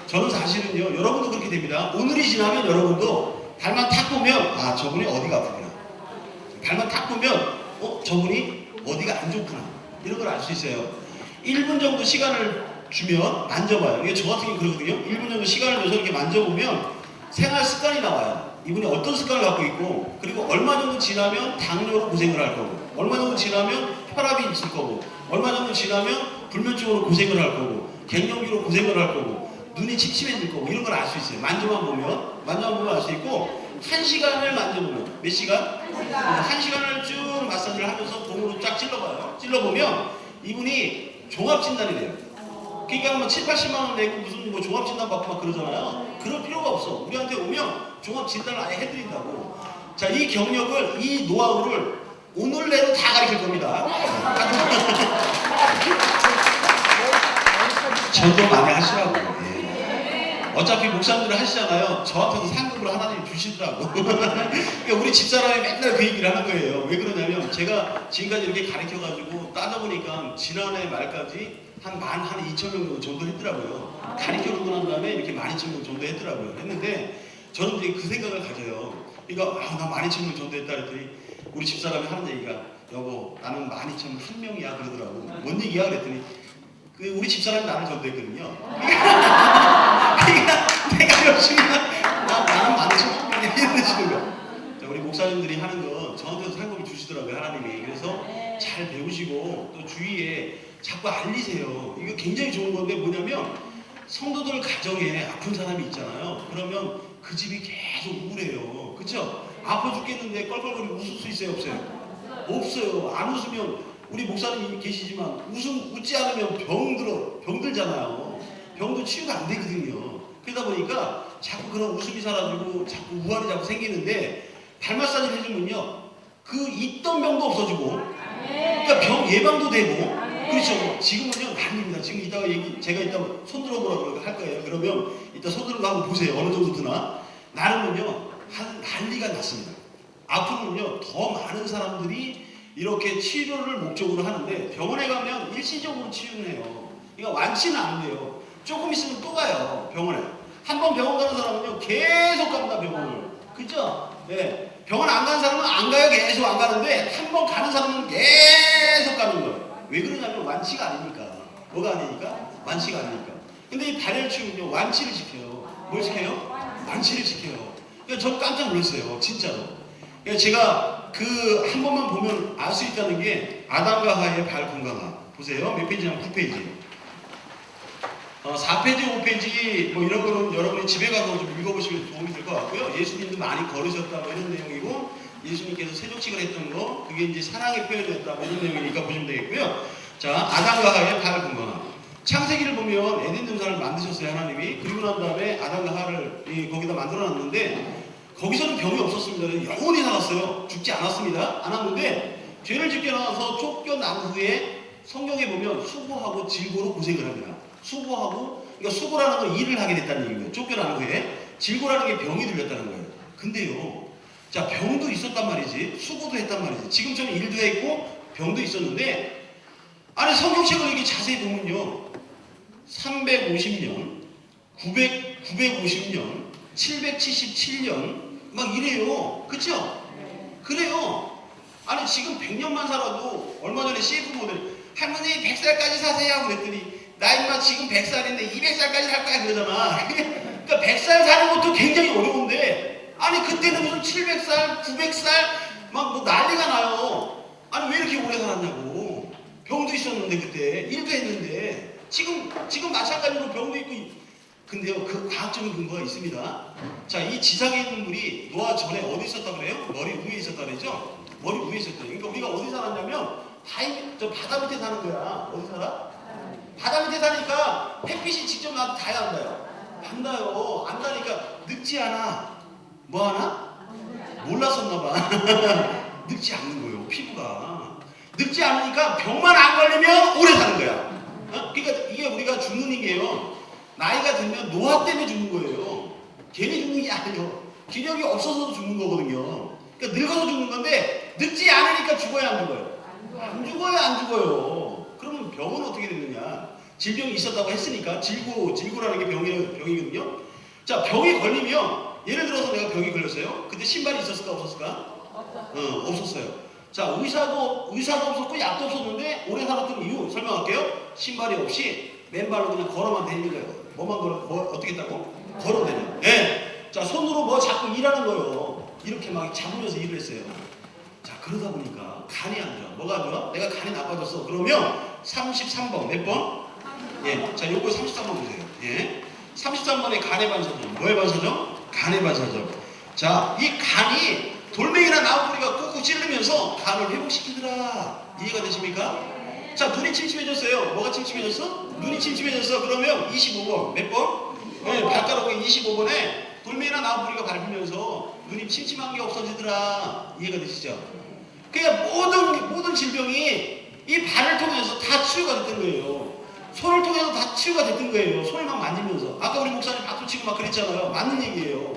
저는 사실은요 여러분도 그렇게 됩니다. 오늘이 지나면 여러분도 발만 탁 보면 저분이 어디가 아프구나. 발만 탁 보면 저분이 어디가 안 좋구나. 이런 걸 알 수 있어요. 1분 정도 시간을 주면 만져봐요. 이게 저 같은 경우 그러거든요. 1분 정도 시간을 줘서 이렇게 만져보면 생활 습관이 나와요. 이분이 어떤 습관을 갖고 있고 그리고 얼마 정도 지나면 당뇨로 고생을 할 거고 얼마 정도 지나면 혈압이 있을 거고 얼마 정도 지나면 불면증으로 고생을 할 거고 갱년기로 고생을 할 거고 눈이 침침해질 거고 이런 걸 알 수 있어요. 만져만 보면 알 수 있고 1시간을 만져보면 몇 시간? 1시간을 쭉 마사지를 하면서 몸으로 쫙 찔러봐요. 찔러보면 이분이 종합진단이 돼요. 그러니까 뭐 7, 80만 원 내고 무슨 뭐 종합진단 받고 막 그러잖아요. 그럴 필요가 없어. 우리한테 오면 종합진단을 아예 해드린다고. 자, 이 경력을, 이 노하우를 오늘 내로 다 가르칠 겁니다. 저도 많이 하시라고. 어차피 목사님들 하시잖아요. 저한테도 상급을 하나님이 주시더라고. 그러니까 우리 집사람이 맨날 그 얘기를 하는 거예요. 왜 그러냐면 제가 지금까지 이렇게 가르쳐가지고 따져보니까 지난해 말까지 한 2,000명 정도 전도했더라고요. 가르쳐주고 난 다음에 이렇게 12,000명 전도했더라고요. 했는데 저는 이제 그 생각을 가져요. 그러니까 나 12,000명 전도했다 그랬더니 우리 집사람이 하는 얘기가 여보 나는 12,000명 한 명이야 그러더라고. 뭔 얘기야 그랬더니 우리 집사람이 나를 전도했거든요. 그러니까 내가 열심히 나는 많죠. 이런 식으로. 자, 우리 목사님들이 하는 거 저한테도 상급을 주시더라고요 하나님이. 그래서 잘 배우시고 또 주위에 자꾸 알리세요. 이거 굉장히 좋은 건데 뭐냐면 성도들 가정에 아픈 사람이 있잖아요. 그러면 그 집이 계속 우울해요. 그쵸? 아파 죽겠는데 껄껄거리고 웃을 수 있어요 없어요? 없어요. 안 웃으면 우리 목사님이 계시지만 웃지 않으면 병들잖아요. 병도 치유가 안 되거든요. 그러다 보니까 자꾸 그런 웃음이 사라지고 자꾸 우환이 자꾸 생기는데 발 마사지를 해주면요 그 있던 병도 없어지고 그러니까 병 예방도 되고 그렇죠. 지금은요 난립니다. 지금 이따가 제가 이따 손 들어보라고 할 거예요. 그러면 이따 손 들어보 한번 보세요. 어느 정도 드나? 나는요 난리가 났습니다. 앞으로는요 더 많은 사람들이 이렇게 치료를 목적으로 하는데 병원에 가면 일시적으로 치료를 해요. 그러니까 완치는 안 돼요. 조금 있으면 또 가요 병원에. 한 번 병원 가는 사람은요 계속 갑니다 병원을. 그죠? 네. 병원 안 가는 사람은 안 가요. 계속 안 가는데 한 번 가는 사람은 계속 가는 거예요. 왜 그러냐면 완치가 아니니까. 뭐가 아니니까? 완치가 아니니까. 근데 이 발열치료는요 완치를 지켜요. 뭘 지켜요? 완치를 지켜요. 그러니까 저 깜짝 놀랐어요 진짜로. 그러니까 제가 그 한 번만 보면 알 수 있다는 게 아담과 하와의 발 건강화. 보세요. 몇 페이지냐면 9페이지. 4페이지, 5페이지 뭐 이런 거는 여러분이 집에 가서 좀 읽어보시면 도움이 될 것 같고요. 예수님도 많이 걸으셨다 뭐 이런 내용이고 예수님께서 세족식을 했던 거 그게 이제 사랑의 표현이었다 뭐 이런 내용이니까 보시면 되겠고요. 자, 아담과 하와의 발 건강화. 창세기를 보면 에덴 동산을 만드셨어요 하나님이. 그리고 난 다음에 아담과 하와를 거기다 만들어놨는데 거기서는 병이 없었습니다. 영원히 살았어요. 죽지 않았습니다. 않았는데 죄를 짓게 나와서 쫓겨난 후에 성경에 보면 수고하고 질고로 고생을 합니다. 수고하고, 그러니까 수고라는 건 일을 하게 됐다는 얘기예요. 쫓겨난 후에. 질고라는 게 병이 들렸다는 거예요. 근데요, 자, 병도 있었단 말이지, 수고도 했단 말이지. 지금처럼 일도 했고, 병도 있었는데, 아니, 성경책을 이렇게 자세히 보면요, 350년, 950년, 777년, 막 이래요. 그쵸? 그래요. 아니, 지금 100년만 살아도, 얼마 전에 CF 모델, 할머니 100살까지 사세요 하고 그랬더니 나 임마 지금 100살인데 200살까지 살 거야 그러잖아. 그러니까 100살 사는 것도 굉장히 어려운데 아니 그때는 무슨 700살, 900살 막 뭐 난리가 나요. 아니 왜 이렇게 오래 살았냐고. 병도 있었는데 그때 일도 했는데 지금 마찬가지로 병도 있고. 근데요 그 과학적인 근거가 있습니다. 자, 이 지상에 있는 물이 노아 전에 어디 있었다 그래요? 머리 위에 있었다 그랬죠? 머리 위에 있었다. 그러니까 우리가 어디 살았냐면 저 바다 밑에 사는 거야. 어디 살아? 바다 밑에 사니까 햇빛이 직접 나도 다야 안 나요? 안 나요. 안 나니까 늙지 않아. 뭐 하나? 몰랐었나 봐. 늙지 않는 거예요. 피부가. 늙지 않으니까 병만 안 걸리면 오래 사는 거야. 그러니까 이게 우리가 죽는 게요. 나이가 들면 노화 때문에 죽는 거예요. 괜히 죽는 게 아니에요. 기력이 없어서 죽는 거거든요. 그러니까 늙어서 죽는 건데 늙지 않으니까 죽어야 하는 거예요. 안 죽어요, 안 죽어요. 그러면 병은 어떻게 됐느냐? 질병이 있었다고 했으니까 질고라는 게 병이거든요. 자, 병이 걸리면 예를 들어서 내가 병이 걸렸어요. 그때 신발이 있었을까 없었을까? 없었어요. 자, 의사도 없었고 약도 없었는데 오래 살았던 이유 설명할게요. 신발이 없이 맨발로 그냥 걸어만 다니는 거예요. 어떻게 했다고? 걸어 다녀. 네. 자, 손으로 뭐 자꾸 일하는 거예요. 이렇게 막 잡으면서 일을 했어요. 자, 그러다 보니까 간이 안 좋아. 뭐가 안 좋아? 내가 간이 나빠졌어. 그러면 33번 몇 번? 예. 자, 요거 33번 보세요. 예. 33번에 간의 반사점. 뭐의 반사점? 간의 반사점. 자, 이 간이 돌멩이나 나무뿌리가 꾹꾹 찌르면서 간을 회복시키더라. 이해가 되십니까? 자, 눈이 침침해졌어요. 뭐가 침침해졌어? 눈이 침침해졌어. 그러면 25번 몇 번? 네, 발가락에 25번에 돌멩이나 나무뿌리가 밟으면서 눈이 침침한 게 없어지더라. 이해가 되시죠? 그러니까 모든 질병이 이 발을 통해서 다 치유가 됐던 거예요. 손을 통해서 다 치유가 됐던 거예요. 손을 막 만지면서. 아까 우리 목사님 박수 치고 막 그랬잖아요. 맞는 얘기예요.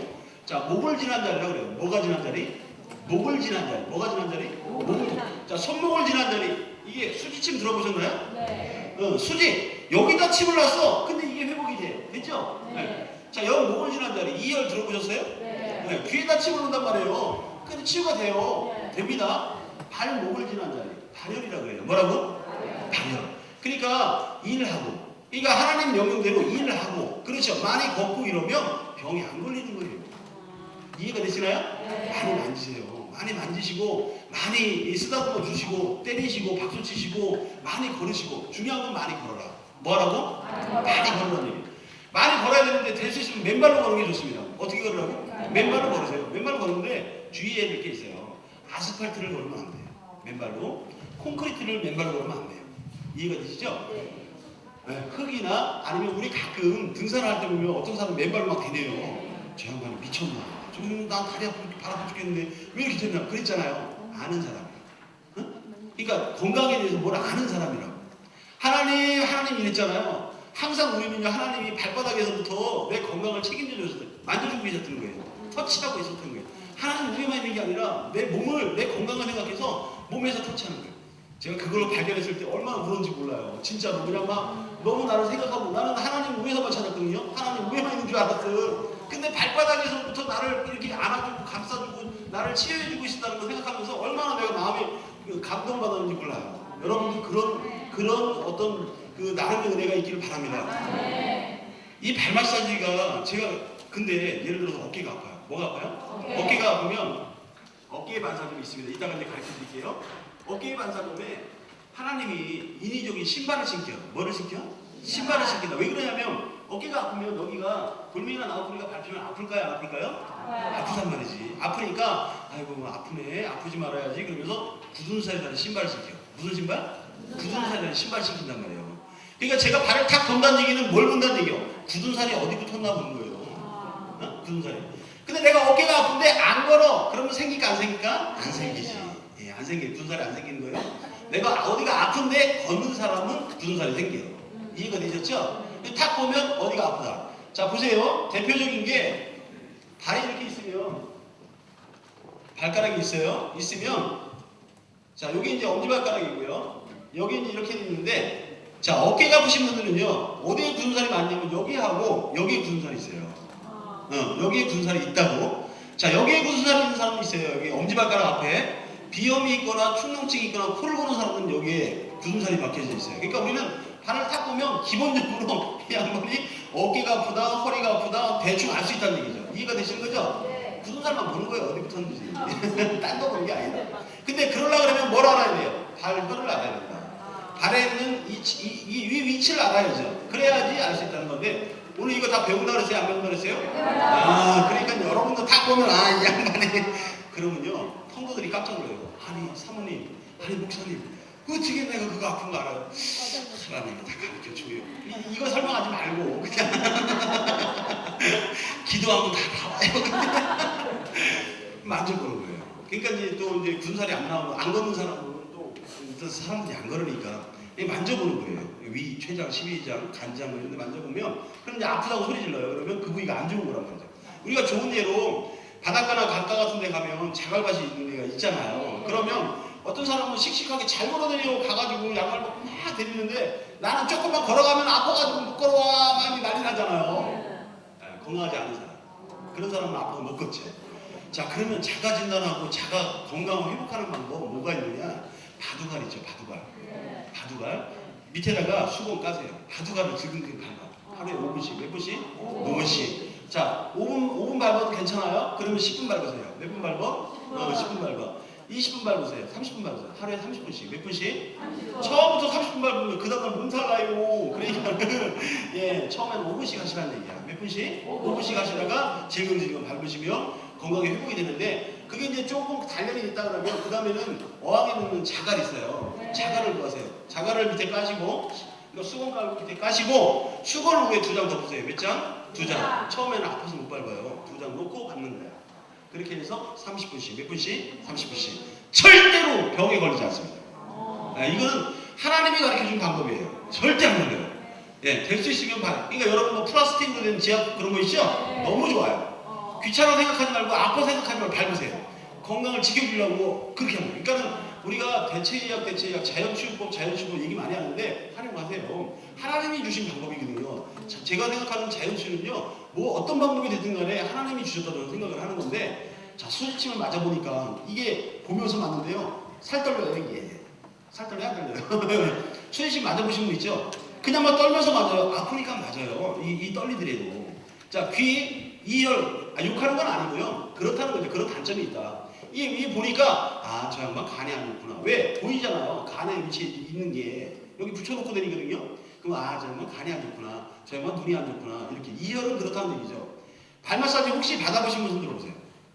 자, 목을 지난 자리라고 그래요. 뭐가 지난 자리? 목을 지난 자리. 뭐가 지난 자리? 목을. 자, 손목을 지난 자리. 이게 수지침 들어보셨나요? 네. 수지. 여기다 침을 놨어. 근데 이게 회복이 돼. 됐죠? 네. 네. 자, 여기 목을 지난 자리. 이열 들어보셨어요? 네. 네. 귀에다 침을 놓는단 말이에요. 근데 치유가 돼요. 네. 됩니다. 발목을 지난 자리. 발열이라고 그래요. 뭐라고? 발열. 그러니까 일하고. 그러니까 하나님 명령대로 일하고. 그렇죠. 많이 걷고 이러면 병이 안 걸리는 거예요. 이해가 되시나요? 네. 많이 만지세요. 많이 만지시고 많이 쓰다듬어 주시고 때리시고 박수 치시고 많이 걸으시고 중요한 건 많이 걸어라. 뭐라고? 많이 걸으라는 얘기예요. 많이 걸어야 되는데 될 수 있으면 맨발로 거는 게 좋습니다. 어떻게 걸으라고? 맨발로 걸으세요. 맨발로 걸는데 주의해야 될 게 있어요. 아스팔트를 걸으면 안 돼요. 맨발로. 콘크리트를 맨발로 걸으면 안 돼요. 이해가 되시죠? 네, 흙이나 아니면 우리 가끔 등산할 때 보면 어떤 사람은 맨발로 막 다녀요. 저 양반이 미쳤나? 난 다리 아프고 발 아파 죽겠는데 왜 이렇게 됐나? 그랬잖아요. 아는 사람이에요. 응? 그러니까 건강에 대해서 뭘 아는 사람이라고. 하나님 이랬잖아요. 항상 우리는요, 하나님이 발바닥에서부터 내 건강을 책임져 줬어요. 만져주고 계셨던 거예요. 터치하고 있었던 거예요. 하나님 우리만 있는 게 아니라 내 몸을, 내 건강을 생각해서 몸에서 터치하는 거예요. 제가 그걸로 발견했을 때 얼마나 울었는지 몰라요. 진짜로. 그냥 막 너무 나를 생각하고, 나는 하나님 위에서만 찾았거든요. 하나님 위에만 있는 줄 알았어요. 근데 발바닥에서부터 나를 이렇게 안아주고 감싸주고 나를 치유해주고 있었다는 걸 생각하면서 얼마나 내가 마음이 감동받았는지 몰라요. 여러분도 그런 어떤 그 나름의 은혜가 있기를 바랍니다. 이 발 마사지가 제가 근데 예를 들어서 어깨가 아파요. 뭐가 아파요? 어깨가 아프면 어깨에 반사점이 있습니다. 이따가 이제 가르쳐 드릴게요. 어깨에 반사점에 하나님이 인위적인 신발을 신겨요. 뭐를 신겨? 신발을 신긴다. 왜 그러냐면 어깨가 아프면 여기가 돌멩이나 나우프리가 밟히면 아플까요? 안 아플까요? 아프단 말이지. 아프니까 아이고 아프네, 아프지 말아야지 그러면서 굳은 살에 다는 신발을 신겨. 무슨 신발? 굳은 살에 다는 신발을 신긴단 말이에요. 그러니까 제가 발을 탁 본다는 얘기는 뭘 본다는 얘기예요? 굳은 살이 어디 붙었나 보는 거예요. 어? 굳은 살이. 근데 내가 어깨가 아픈데 안 걸어. 그러면 생길까 안 생길까? 안 생기지. 예, 안 생겨. 굳은 살이 안 생기는 거예요. 내가 어디가 아픈데 걷는 사람은 굳은 살이 생겨요. 이해가 되셨죠? 탁 보면 어디가 아프다. 자 보세요. 대표적인 게 발이 이렇게 있으면 발가락이 있어요. 있으면 자 여기 이제 엄지발가락이고요. 여기 이제 이렇게 있는데 자 어깨가 아프신 분들은요 어디에 굳은 살이 많냐면 여기하고 여기에 굳은 살이 있어요. 여기에 굳은 살이 있다고. 자 여기에 굳은 살이 있는 사람도 있어요. 여기 엄지발가락 앞에 비염이 있거나 축농증이 있거나 코를 고는 사람은 여기에 굳은 살이 박혀져 있어요. 그러니까 우리는 발을 딱 보면 기본적으로 이 양반이 어깨가 아프다, 허리가 아프다 대충 알 수 있다는 얘기죠. 이해가 되시는 거죠? 굳은 살만 보는 거예요. 어디 붙었는지. 딴 거 보는 게 아니다. 근데 그러려고 그러면 뭘 알아야 돼요? 발걸을 알아야 된다. 발에 있는 이 위치를 알아야죠. 그래야지 알 수 있다는 건데 오늘 이거 다 배운다 그랬어요? 안 배운다 그랬어요? 아, 그러니까 여러분도 딱 보면 아, 이 양반이 그러면요 성도들이 깜짝 놀라요. 아니 사모님, 아니 목사님 어떻게 내가 그거 아픈 거 알아요? 하나님이 다 가르쳐줘요. 이거 설명하지 말고 그냥 기도하면 다 나와요. 만져보는 거예요. 그러니까 이제 또 이제 굳은 살이 안 나오면 안 걷는 사람은 또 사람들이 안 걸으니까 만져보는 거예요. 위, 췌장, 십이장, 간장 이런 데 만져보면 그럼 이제 아프다고 소리 질러요. 그러면 그 부위가 안 좋은 거란 말이죠. 우리가 좋은 예로 바닷가나 강가 같은 데 가면 자갈밭이 있는 데가 있잖아요. 그러면 어떤 사람은 씩씩하게 잘 걸어다니고 가가지고 양말 벗고 막 데리는데 나는 조금만 걸어가면 아파가지고 못 걸어와 막 난리 나잖아요. 건강하지 않은 사람. 그런 사람은 아파서 못 걷죠. 자 그러면 자가 진단하고 자가 건강을 회복하는 방법 뭐가 있느냐? 바둑알 있죠. 바둑알 밑에다가 수건 까세요. 바둑알을 지금 밟아. 하루에 5분씩 몇 분씩? 5분씩. 자 5분 밟아도 괜찮아요? 그러면 10분 밟으세요. 몇 분 밟아? 10분 밟아. 20분 밟으세요. 30분 밟으세요. 하루에 30분씩. 몇 분씩? 30분. 처음부터 30분 밟으면 그 다음은 몸살 나요. 그러니까 예, 처음에는 5분씩 하시라는 얘기야. 몇 분씩? 5분씩 하시다가 질금질금 밟으시면 건강이 회복이 되는데 그게 이제 조금 단련이 있다 그러면 그 다음에는 어항에 넣는 자갈 있어요. 자갈을 구하세요. 자갈을 밑에 까시고 이거 수건 깔고 밑에 까시고 수건을 위에 2장 덮으세요. 몇 장? 2장. 처음에는 아파서 못 밟아요. 2장 놓고 밟는 거야. 그렇게 해서 30분씩, 몇 분씩? 30분씩. 절대로 병에 걸리지 않습니다. 이거는 하나님이 가르쳐준 방법이에요. 절대 안 걸려요. 예, 될 수 있으면 봐요. 그러니까 여러분 뭐 플라스틱으로 된 지압 그런 거 있죠? 너무 좋아요. 귀찮아 생각하지 말고 아파 생각하지 말고 밟으세요. 건강을 지켜주려고 그렇게 합니다. 그러니까 우리가 대체의학, 자연치유법 얘기 많이 하는데 활용하세요. 하나님이 주신 방법이거든요. 제가 생각하는 자연치유는요. 뭐 어떤 방법이 됐든 간에 하나님이 주셨다고 생각을 하는 건데 자 수지침을 맞아보니까 이게 보면서 맞는데요. 살 떨려요 이게. 살 떨려요 안 떨려요? 수지침 맞아보신 분 있죠? 그냥 막 떨면서 맞아요. 아프니까 맞아요. 이 떨리더라도. 자 귀, 이열, 욕하는 건 아니고요. 그렇다는 거죠. 그런 단점이 있다. 이 보니까 아 저 양반 간이 안 좋구나. 왜? 보이잖아요. 간에 위치에 있는 게 여기 붙여놓고 다니거든요. 그럼 아 저 양반 간이 안 좋구나. 저 양반 눈이 안 좋구나. 이렇게 이열은 그렇다는 얘기죠. 발 마사지 혹시 받아보신 분 손 들어보세요.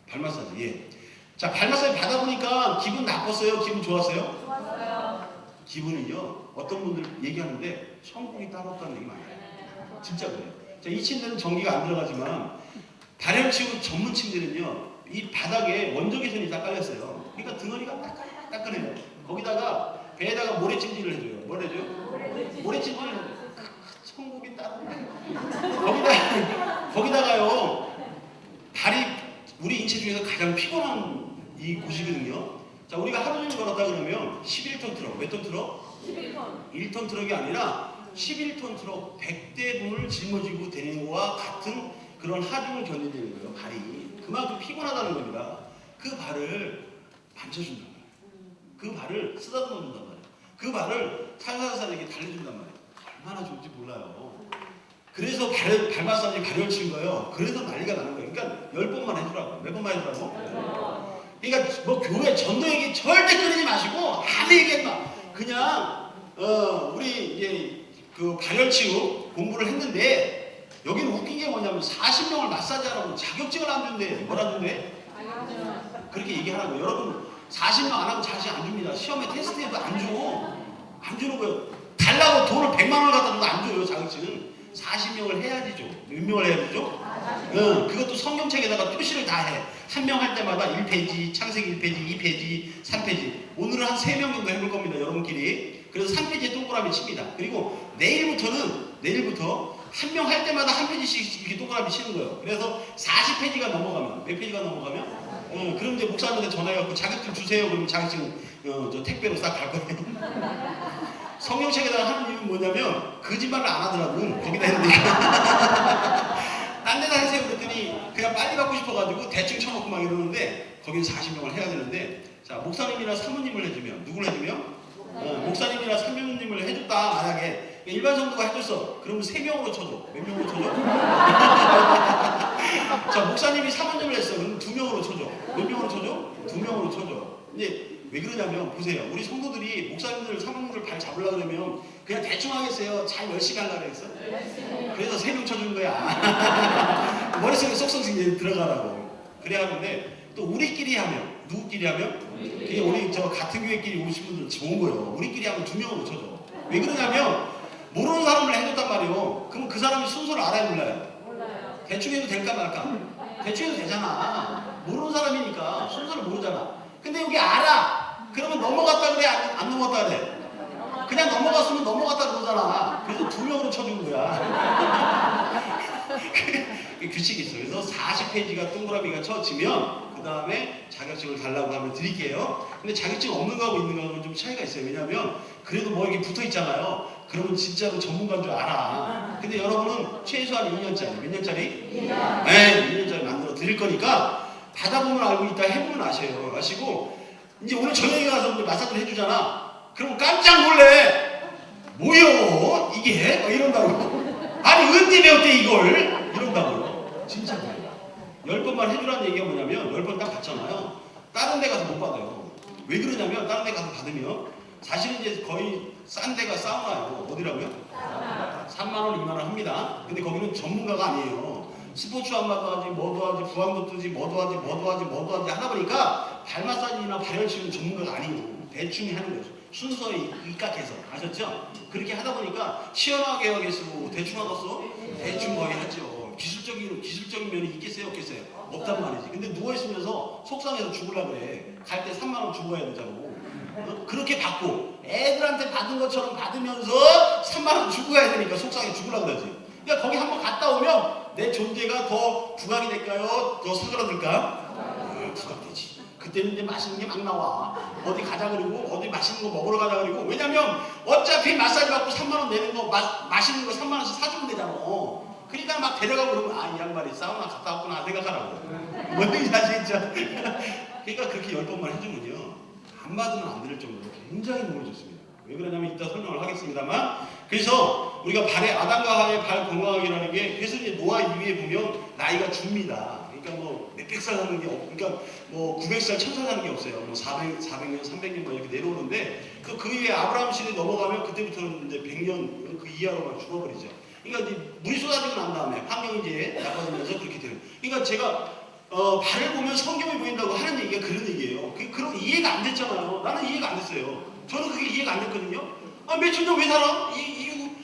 발 마사지. 예. 자 발 마사지 받아보니까 기분 나빴어요? 기분 좋았어요? 좋았어요. 기분은요. 어떤 분들 얘기하는데 천국이 따로 없다는 얘기 많이 해요. 진짜 그래요. 자, 이 침대는 전기가 안 들어가지만 발열치유 전문 침대는요. 이 바닥에 원적외선이 다 깔렸어요. 그러니까 등허리가 따끈해요. 거기다가 배에다가 모래찜질을 해줘요. 뭘 해줘요? 모래찜질을 해줘요. 천국이 따로. 거기다가요, 발이 우리 인체 중에서 가장 피곤한 이 곳이거든요. 자, 우리가 하루 종일 걸었다 그러면 11톤 트럭, 몇 톤 트럭? 11톤. 1톤 트럭이 아니라 11톤 트럭 100대분을 짊어지고 다니는 거와 같은 그런 하중을 견딘다는 거예요. 발이 그만큼 피곤하다는 겁니다. 그 발을 만져준단 말이에요. 그 발을 쓰다듬어 준단 말이에요. 그 발을 살살살하게 달래준단 말이에요. 얼마나 좋은지 몰라요. 그래서 발 마사지 발열치는 거예요. 그래서 난리가 나는 거예요. 그러니까 10번만 해주라고. 몇 번만 해주라고? 그러니까 뭐 교회 전도 얘기 절대 끊이지 마시고 아무 얘기하지 마. 그냥 우리 이제 그 발열치유 공부를 했는데 여기는 웃긴 게 뭐냐면 40명을 마사지하라고 자격증을 안 준대. 뭘 안 준대? 그렇게 얘기하라고. 여러분 40명 안 하면 자식 안 줍니다. 시험에 테스트에도 안 줘. 안 주는 거예요. 달라고 돈을 100만 원을 갖다 줘도 안 줘요. 자격증. 40명을 해야지 줘. 몇 명을 해야 되죠? 그것도 성경책에다가 표시를 다 해. 한 명 할 때마다 1페이지, 창세기 1페이지, 2페이지, 3페이지. 오늘은 한 3명 정도 해볼 겁니다. 여러분끼리. 그래서 3페이지에 동그라미 칩니다. 그리고 내일부터 한 명 할 때마다 한 페이지씩 이렇게 동그라미 치는 거예요. 그래서 40페이지가 넘어가면, 몇 페이지가 넘어가면? 그럼 이제 목사님한테 전화해갖고 자격증 주세요. 그러면 자격증 저 택배로 싹 갈 거예요. 성경책에다가 하는 이유는 뭐냐면 거짓말을 안 하더라고. 거기다 했으니까. 딴 데다 하세요 그랬더니 그냥 빨리 받고 싶어가지고 대충 쳐놓고 막 이러는데 거기는 40명을 해야 되는데, 자, 목사님이나 사모님을 해주면, 누구를 해주면? 목사님이나 사모님을 해줬다. 만약에 일반 성도가 해줬어. 그러면 3명으로 쳐줘. 몇 명으로 쳐줘? 자, 목사님이 사모님을 했어. 그럼 2명으로 쳐줘. 몇 명으로 쳐줘? 2명으로 쳐줘. 이제 왜 그러냐면 보세요. 우리 성도들이 목사님들, 사모님들 발 잡으려고 그러면 그냥 대충 하겠어요? 잘 열심히 하려고 그랬어? 그래서 3명 쳐주는 거야. 머릿속에 쏙쏙 들어가라고. 그래야 하는데 또 우리끼리 하면, 누구끼리 하면? 그게 우리 저 같은 교회끼리 오신 분들 좋은 거예요. 우리끼리 하면 2명으로 쳐줘. 왜 그러냐면 모르는 사람을 해줬단 말이에요. 그럼 그 사람이 순서를 알아야 몰라요? 대충 해도 될까 말까? 대충 해도 되잖아. 모르는 사람이니까 순서를 모르잖아. 근데 여기 알아. 그러면 넘어갔다 그래? 안 넘어갔다 그래? 그냥 넘어갔으면 넘어갔다 그러잖아. 그래서 2명으로 쳐준 거야. 규칙이 있어요. 그래서 40페이지가 동그라미가 쳐지면 그 다음에 자격증을 달라고 하면 드릴게요. 근데 자격증 없는 거하고 있는 거하고는 좀 차이가 있어요. 왜냐면 그래도 뭐 이렇게 붙어 있잖아요. 그러면 진짜로 전문가인 줄 알아. 근데 여러분은 최소한 2년짜리, 몇 년짜리? 2년. 네, 2년짜리 만들어 드릴 거니까 받아보면 알고 있다, 해보면 아시고 이제 오늘 저녁에 가서 마사지를 해주잖아. 그럼 깜짝 놀래. 뭐요? 이게? 이런다고. 아니 언제 배웠대 이걸? 이런다고요. 진짜 그래요. 10번만 해주라는 얘기가 뭐냐면 10번 딱 받잖아요. 다른 데 가서 못 받아요. 왜 그러냐면 다른 데 가서 받으면 사실은 이제 거의 싼 데가 사우나예요. 어디라고요? 3만원, 2만원 합니다. 근데 거기는 전문가가 아니에요. 스포츠 안마도 하지, 뭐도 하지, 부항도 뜨지, 뭐도 하지 하다 보니까 발 마사지나 발열치는 전문가가 아니에요. 대충 하는 거죠. 순서에 입각해서. 아셨죠? 그렇게 하다 보니까 시원하게 하겠어? 대충 하겠어? 대충 거의 하죠. 기술적인 면이 있겠어요? 없겠어요? 없단 말이지. 근데 누워있으면서 속상해서 죽으려고 그래. 갈 때 3만원 주고 가야 되잖아. 그렇게 받고 애들한테 받은 것처럼 받으면서 3만원 주고 가야 되니까 속상해 죽으려고 그러지. 그러니까 거기 한번 갔다 오면 내 존재가 더 부각이 될까요? 더 사그라들까? 부각되지. 그때는 이제 맛있는 게 막 나와. 어디 가자 그러고 어디 맛있는 거 먹으러 가자 그러고. 왜냐면 어차피 마사지 받고 3만원 내는 거 맛있는 거 3만원씩 사주면 되잖아. 그러니까 막 데려가고 그러면 아, 이 양반이 사우나 갔다 왔구나 생각하라고. 뭔지 아시겠죠? 그러니까 그렇게 10번만 해주면요, 안 받으면 안 될 정도로 굉장히 너무 좋습니다. 왜 그러냐면 이따 설명을 하겠습니다만, 그래서 우리가 발의 아담과 하와의 발 건강하기라는 게, 그래서 이제 노아 이후에 보면 나이가 줍니다. 그러니까 뭐 몇백 살 사는 게 그러니까 뭐 900살, 1000살 사는 게 없어요. 뭐 400년, 300년 뭐 이렇게 내려오는데, 또 그 이후에 아브라함 시대 넘어가면 그때부터는 이제 100년 그 이하로만 죽어버리죠. 그러니까 이제 물이 쏟아지고 난 다음에 환경이 이제 나빠지면서 그렇게 되는. 그러니까 제가 발을 보면 성경이 보인다고 하는 얘기가 그런 얘기예요. 그런 이해가 안 됐잖아요. 나는 이해가 안 됐어요. 저는 그게 이해가 안 됐거든요. 아, 며칠 전 왜 살아?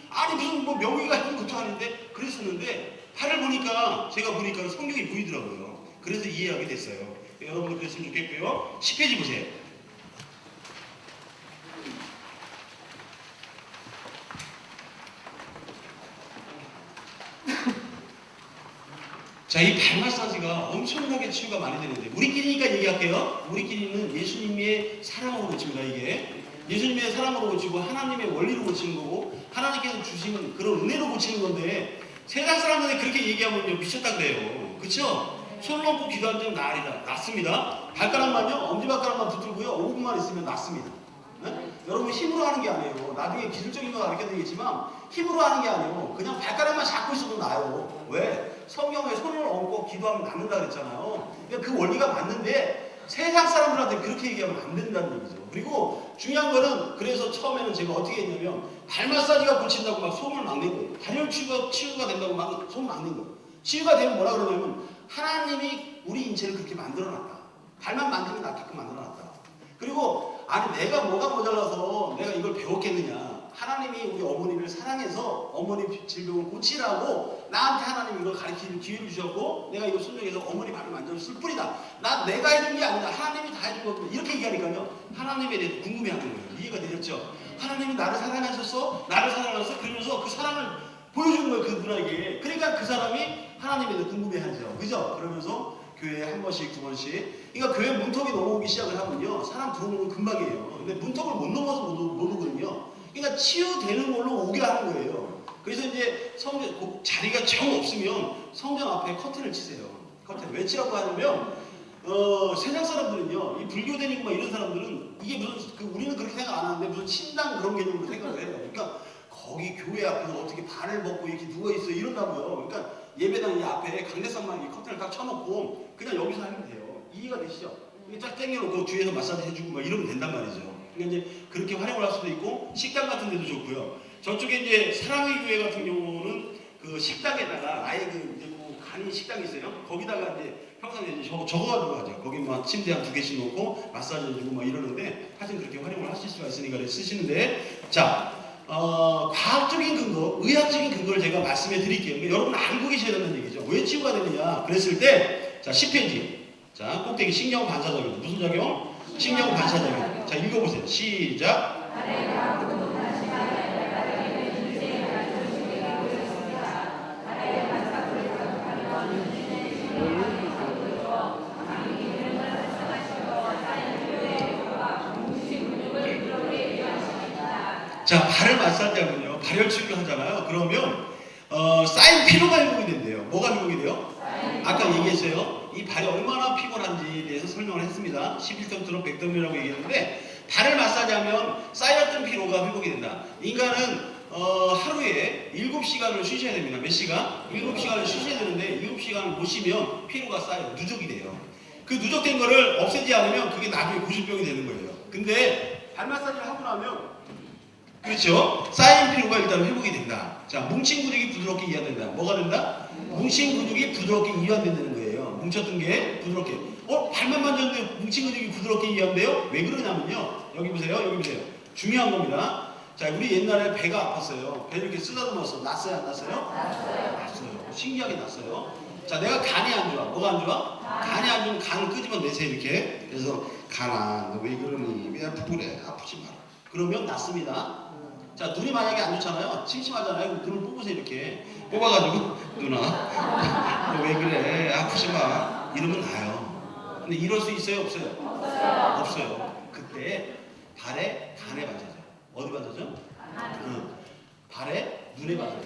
아니 무슨 뭐 명의가 있는 것도 아닌데 그랬었는데, 발을 보니까 제가 보니까 성경이 보이더라고요. 그래서 이해하게 됐어요. 여러분도 그랬으면 좋겠고요. 10페이지 보세요. 자, 이 발 마사지가 엄청나게 치유가 많이 되는데, 우리끼리니까 얘기할게요. 우리끼리는 예수님의 사랑으로 고칩니다. 이게 예수님의 사랑으로 고치고 하나님의 원리로 고치는 거고, 하나님께서 주시는 그런 은혜로 고치는 건데, 세상 사람들이 그렇게 얘기하면 미쳤다 그래요. 그쵸? 손을 얹고 기도한 적은 낫습니다. 발가락만요, 엄지발가락만 붙들고요, 5분만 있으면 낫습니다. 네? 여러분 힘으로 하는 게 아니에요. 나중에 기술적인 거 가르쳐 드리겠지만 힘으로 하는 게 아니에요. 그냥 발가락만 잡고 있어도 나아요. 왜? 성경에 손을 얹고 기도하면 낫는다 그랬잖아요. 그러니까 그 원리가 맞는데 세상 사람들한테 그렇게 얘기하면 안 된다는 얘기죠. 그리고 중요한 거는, 그래서 처음에는 제가 어떻게 했냐면 발 마사지가 고친다고 막 손을 막는 거예요. 발열 치유가 된다고 막 손 막는 거예요. 치유가 되면 뭐라 그러냐면 하나님이 우리 인체를 그렇게 만들어놨다. 발만 만지면 낫게끔 만들어놨다. 그리고 아니 내가 뭐가 모자라서 내가 이걸 배웠겠느냐. 하나님이 우리 어머니를 사랑해서 어머니 질병을 고치라고 나한테 하나님이 이걸 가르치는 기회를 주셨고, 내가 이거 순종해서 어머니 발을 만져줬을 뿐이다. 내가 해준 게 아니다. 하나님이 다 해준 거고. 이렇게 얘기하니까요, 하나님에 대해서 궁금해하는 거예요. 이해가 되셨죠? 하나님이 나를 사랑하셨어? 나를 사랑하셨어? 그러면서 그 사랑을 보여주는 거예요, 그분에게. 그러니까 그 사람이 하나님에 대해서 궁금해하죠. 그죠? 그러면서 교회에 한 번씩, 두 번씩. 그러니까 교회 문턱이 넘어오기 시작을 하면요, 사람 들어오는 건 금방이에요. 근데 문턱을 못 넘어서 못 오거든요. 그러니까 치유되는 걸로 오게 하는 거예요. 그래서 이제 성전, 자리가 정 없으면 성전 앞에 커튼을 치세요. 커튼. 왜 치라고 하냐면, 세상 사람들은요, 이 불교되니까 막 이런 사람들은 이게 무슨, 우리는 그렇게 생각 안 하는데 무슨 신당 그런 개념으로 생각을 해요. 그러니까 거기 교회 앞에서 어떻게 발을 벗고 이렇게 누워있어 이런다고요. 그러니까 예배당 이 앞에 강대상만 이 커튼을 딱 쳐놓고 그냥 여기서 하면 돼요. 이해가 되시죠? 이게 쫙 당겨놓고 뒤에서 마사지 해주고 막 이러면 된단 말이죠. 그러니까 이제 그렇게 활용을 할 수도 있고, 식당 같은 데도 좋고요. 저쪽에 이제 사랑의 교회 같은 경우는 그 식당에다가 아예 이제 간이 식당이 있어요. 거기다가 이제 평상시에 이제 적어가지고 하죠. 거기 막 침대 한 2개씩 놓고 마사지 해주고 막 이러는데, 하여튼 그렇게 활용을 하실 수가 있으니까 쓰시는데, 자, 과학적인 근거, 의학적인 근거를 제가 말씀해 드릴게요. 그러니까 여러분 알고 계셔야 된다는 얘기죠. 왜 치유가 되느냐 그랬을 때, 자, 10페이지. 자, 꼭대기 신경 반사작용. 무슨 작용? 신경 반사작용. 자, 읽어보세요. 시작. 자, 발을 마사지하면요, 발열 치유를 하잖아요. 그러면 쌓인 피로가 회복이 된대요. 뭐가 회복이 돼요? 아까 얘기했어요. 이 발이 얼마나 피곤한지에 대해서 설명을 했습니다. 11톤 100톤이라고 얘기했는데, 발을 마사지하면 쌓였던 피로가 회복이 된다. 인간은 하루에 7시간을 쉬셔야 됩니다. 몇 시간? 7시간을 쉬셔야 되는데 7시간을 못 쉬면 피로가 쌓여요. 누적이 돼요. 그 누적된 거를 없애지 않으면 그게 나중에 고질병이 되는 거예요. 근데 발 마사지를 하고 나면, 그렇죠? 쌓인 피로가 일단 회복이 된다. 자, 뭉친 근육이 부드럽게 이완된다. 뭐가 된다? 뭉친 근육이 부드럽게 이완된다는 거예요. 뭉쳤던 게 부드럽게. 발만 만졌는데 뭉친 근육이 부드럽게 이완돼요? 왜 그러냐면요, 여기 보세요. 여기 보세요. 중요한 겁니다. 자, 우리 옛날에 배가 아팠어요. 배를 이렇게 쓰다듬었어. 났어요? 안 났어요? 났어요. 신기하게 났어요. 자, 내가 간이 안 좋아. 뭐가 안 좋아? 간이 안 좋으면 간을 끄집어 내세요. 이렇게. 그래서 간아, 너 왜 그러니? 왜 아프고 그래? 아프지 마라. 그러면 낫습니다. 자, 눈이 만약에 안 좋잖아요. 침침하잖아요. 눈을 뽑으세요. 이렇게 뽑아가지고, 누나 너 왜 그래? 아프지 마. 이러면 나요. 근데 이럴 수 있어요? 없어요? 없어요. 그때 발에 간에 맞아요. 어디 맞아죠? 발에 눈에 맞아요.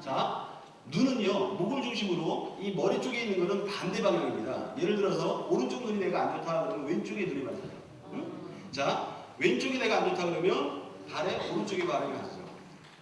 자, 눈은요, 목을 중심으로 이 머리 쪽에 있는 거는 반대 방향입니다. 예를 들어서 오른쪽 눈이 내가 안 좋다 그러면 왼쪽에 눈이 맞아요. 자, 왼쪽이 내가 안 좋다 그러면 발에 오른쪽에 반응이 맞죠.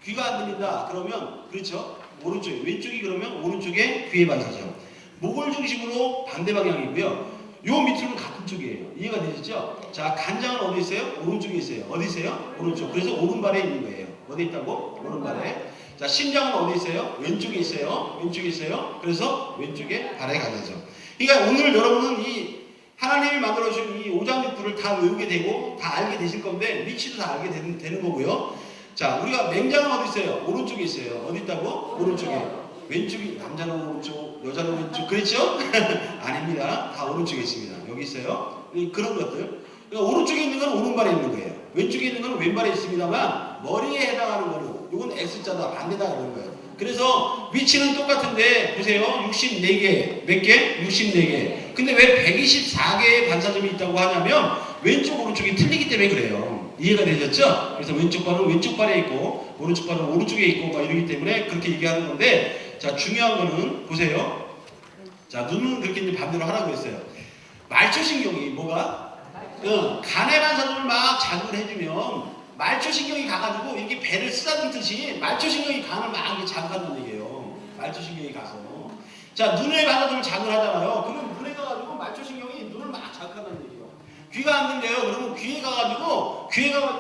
귀가 안 들린다 그러면, 그렇죠, 오른쪽에, 왼쪽이 그러면 오른쪽에 귀에 반사죠. 목을 중심으로 반대 방향이고요. 요 밑으로는 같은 쪽이에요. 이해가 되시죠? 자, 간장은 어디 있어요? 오른쪽에 있어요. 어디 있어요? 오른쪽. 그래서 오른발에 있는 거예요. 어디 있다고? 오른발에. 자, 심장은 어디 있어요? 왼쪽에 있어요. 왼쪽에 있어요. 그래서 왼쪽에 발에 가죠. 그러니까 오늘 여러분은 이 하나님이 만들어주신 이 오장육부를 다 외우게 되고 다 알게 되실 건데, 위치도 다 알게 되는 거고요. 자, 우리가 맹장은 어디 있어요? 오른쪽에 있어요. 어디 있다고? 오른쪽에. 왼쪽이, 남자는 오른쪽, 여자는 왼쪽. 그렇죠? 아닙니다. 다 오른쪽에 있습니다. 여기 있어요. 그런 것들. 그러니까 오른쪽에 있는 건 오른발에 있는 거예요. 왼쪽에 있는 건 왼발에 있습니다만, 머리에 해당하는 거는 이건 X자다, 반대다 그런 거예요. 그래서 위치는 똑같은데 보세요. 64개. 몇 개? 64개. 근데 왜 124개의 반사점이 있다고 하냐면 왼쪽 오른쪽이 틀리기 때문에 그래요. 이해가 되셨죠? 그래서 왼쪽 발은 왼쪽 발에 있고 오른쪽 발은 오른쪽에 있고 막 이러기 때문에 그렇게 얘기하는 건데, 자 중요한 거는 보세요. 자 눈은 그렇게 이제 반대로 하라고 했어요. 말초신경이 뭐가? 간의 반사점을 막 자극을 해주면 말초신경이 가가지고 이렇게 배를 쓰다듬듯이 말초신경이 간을 막 이렇게 자극한다는 얘기예요. 말초신경이 가서. 자 눈의 반사점을 자극을 하잖아요. 그러면 눈에 가가지고 말초신경이 눈을 막 자극한다는 얘기예요. 귀가 안 들려요. 그러면 귀에 가가지고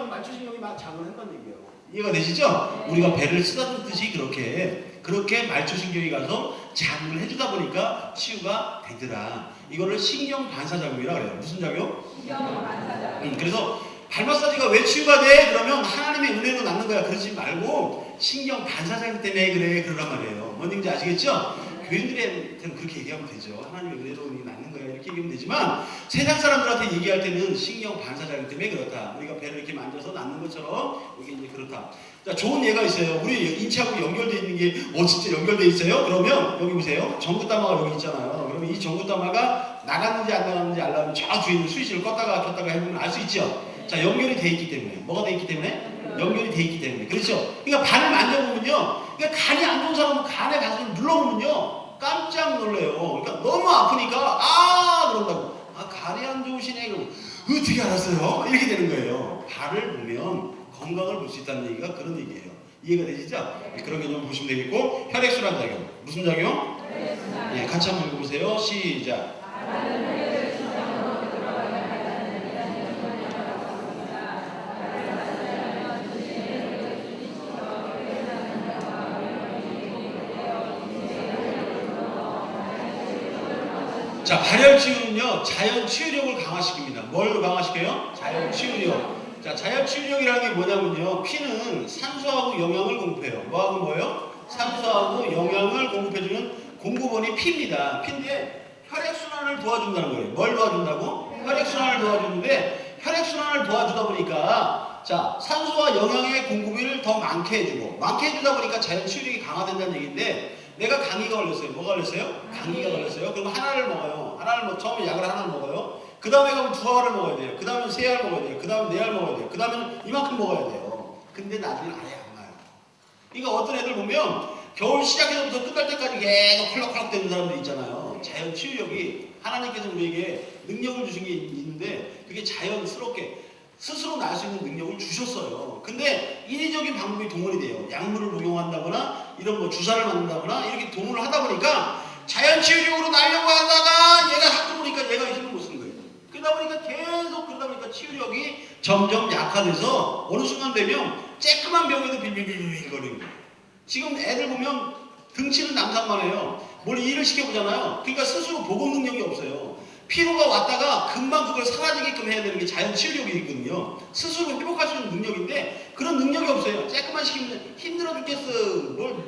말초신경이 막 자극을 한다는 얘기예요. 이해가 되시죠? 우리가 배를 쓰다듬듯이 그렇게 말초신경이 가서 자극을 해주다 보니까 치유가 되더라. 이거를 신경 반사작용이라고 그래요. 무슨 작용? 신경 반사작용. 그래서 발 마사지가 왜 치유가 돼? 그러면 하나님의 은혜로 낫는 거야. 그러지 말고 신경 반사작용 때문에 그래. 그러란 말이에요. 뭔 얘기인지 아시겠죠? 교인들한테는 그렇게 얘기하면 되죠. 하나님의 은혜로 낫는 거야. 이렇게 얘기하면 되지만 세상 사람들한테 얘기할 때는 신경 반사작용 때문에 그렇다. 우리가 배를 이렇게 만져서 낫는 것처럼 이게 이제 그렇다. 자, 좋은 예가 있어요. 우리 인체하고 연결되어 있는 게 진짜 연결되어 있어요? 그러면 여기 보세요. 전구다마가 여기 있잖아요. 그러면 이 전구다마가 나갔는지 안 나갔는지 알려면 저 뒤에 있는 스위치를 껐다가 켰다가 해보면 알 수 있죠. 자, 연결이 돼 있기 때문에. 뭐가 돼 있기 때문에? 연결이 돼 있기 때문에. 그렇죠? 그러니까 발을 만져보면요. 그러니까 간이 안 좋은 사람은 간에 반사를 눌러보면요. 깜짝 놀래요. 그러니까 너무 아프니까 그런다고. 간이 안 좋으시네. 그럼 어떻게 알았어요? 이렇게 되는 거예요. 발을 보면 건강을 볼 수 있다는 얘기가 그런 얘기예요. 이해가 되시죠? 그런 개념 보시면 되겠고, 혈액순환 작용. 무슨 작용? 예, 같이 한번 읽어보세요. 시작. 자, 발열치유는요, 자연 치유력을 강화시킵니다. 뭘 강화시켜요? 자연 치유력. 자, 자연 치유력이라는 게 뭐냐면요, 피는 산소하고 영양을 공급해요. 뭐하고 뭐예요? 산소하고 영양을 공급해주는 공급원이 피입니다. 피인데 혈액순환을 도와준다는 거예요. 뭘 도와준다고? 혈액순환을 도와주는데, 혈액순환을 도와주다 보니까 자, 산소와 영양의 공급을 더 많게 해주다 보니까 자연 치유력이 강화된다는 얘기인데, 내가 감기가 걸렸어요. 뭐가 걸렸어요? 감기가 걸렸어요. 그럼 하나를 먹어요. 처음에 약을 하나를 먹어요. 그 다음에 가면 2알을 먹어야 돼요. 그 다음에 3알 먹어야 돼요. 그 다음에 4알 먹어야 돼요. 그 다음에 이만큼 먹어야 돼요. 근데 나중에 아예 안 가요. 그러니까 어떤 애들 보면 겨울 시작해서부터 끝날 때까지 계속 콜락콜락 되는 사람들 있잖아요. 자연 치유력이 하나님께서 우리에게 능력을 주신 게 있는데, 그게 자연스럽게 스스로 날 수 있는 능력을 주셨어요. 근데 인위적인 방법이 동원이 돼요. 약물을 복용한다거나 이런 주사를 맞는다거나 이렇게 동원을 하다 보니까 자연 치유력으로 날려고 하다가 얘가 자꾸 보니까 얘가 힘을 못 쓰는 거예요. 그러다 보니까 치유력이 점점 약화돼서 어느 순간 되면 쬐끄만 병에도 빌빌빌빌 거리는 거예요. 지금 애들 보면 등치는 남산만 해요. 뭘 일을 시켜보잖아요. 그러니까 스스로 보건 능력이 없어요. 피로가 왔다가 금방 그걸 사라지게끔 해야 되는 게 자연 치유력이 있거든요. 스스로 회복할 수 있는 능력인데 그런 능력이 없어요. 조금만 시키면 힘들어 죽겠어.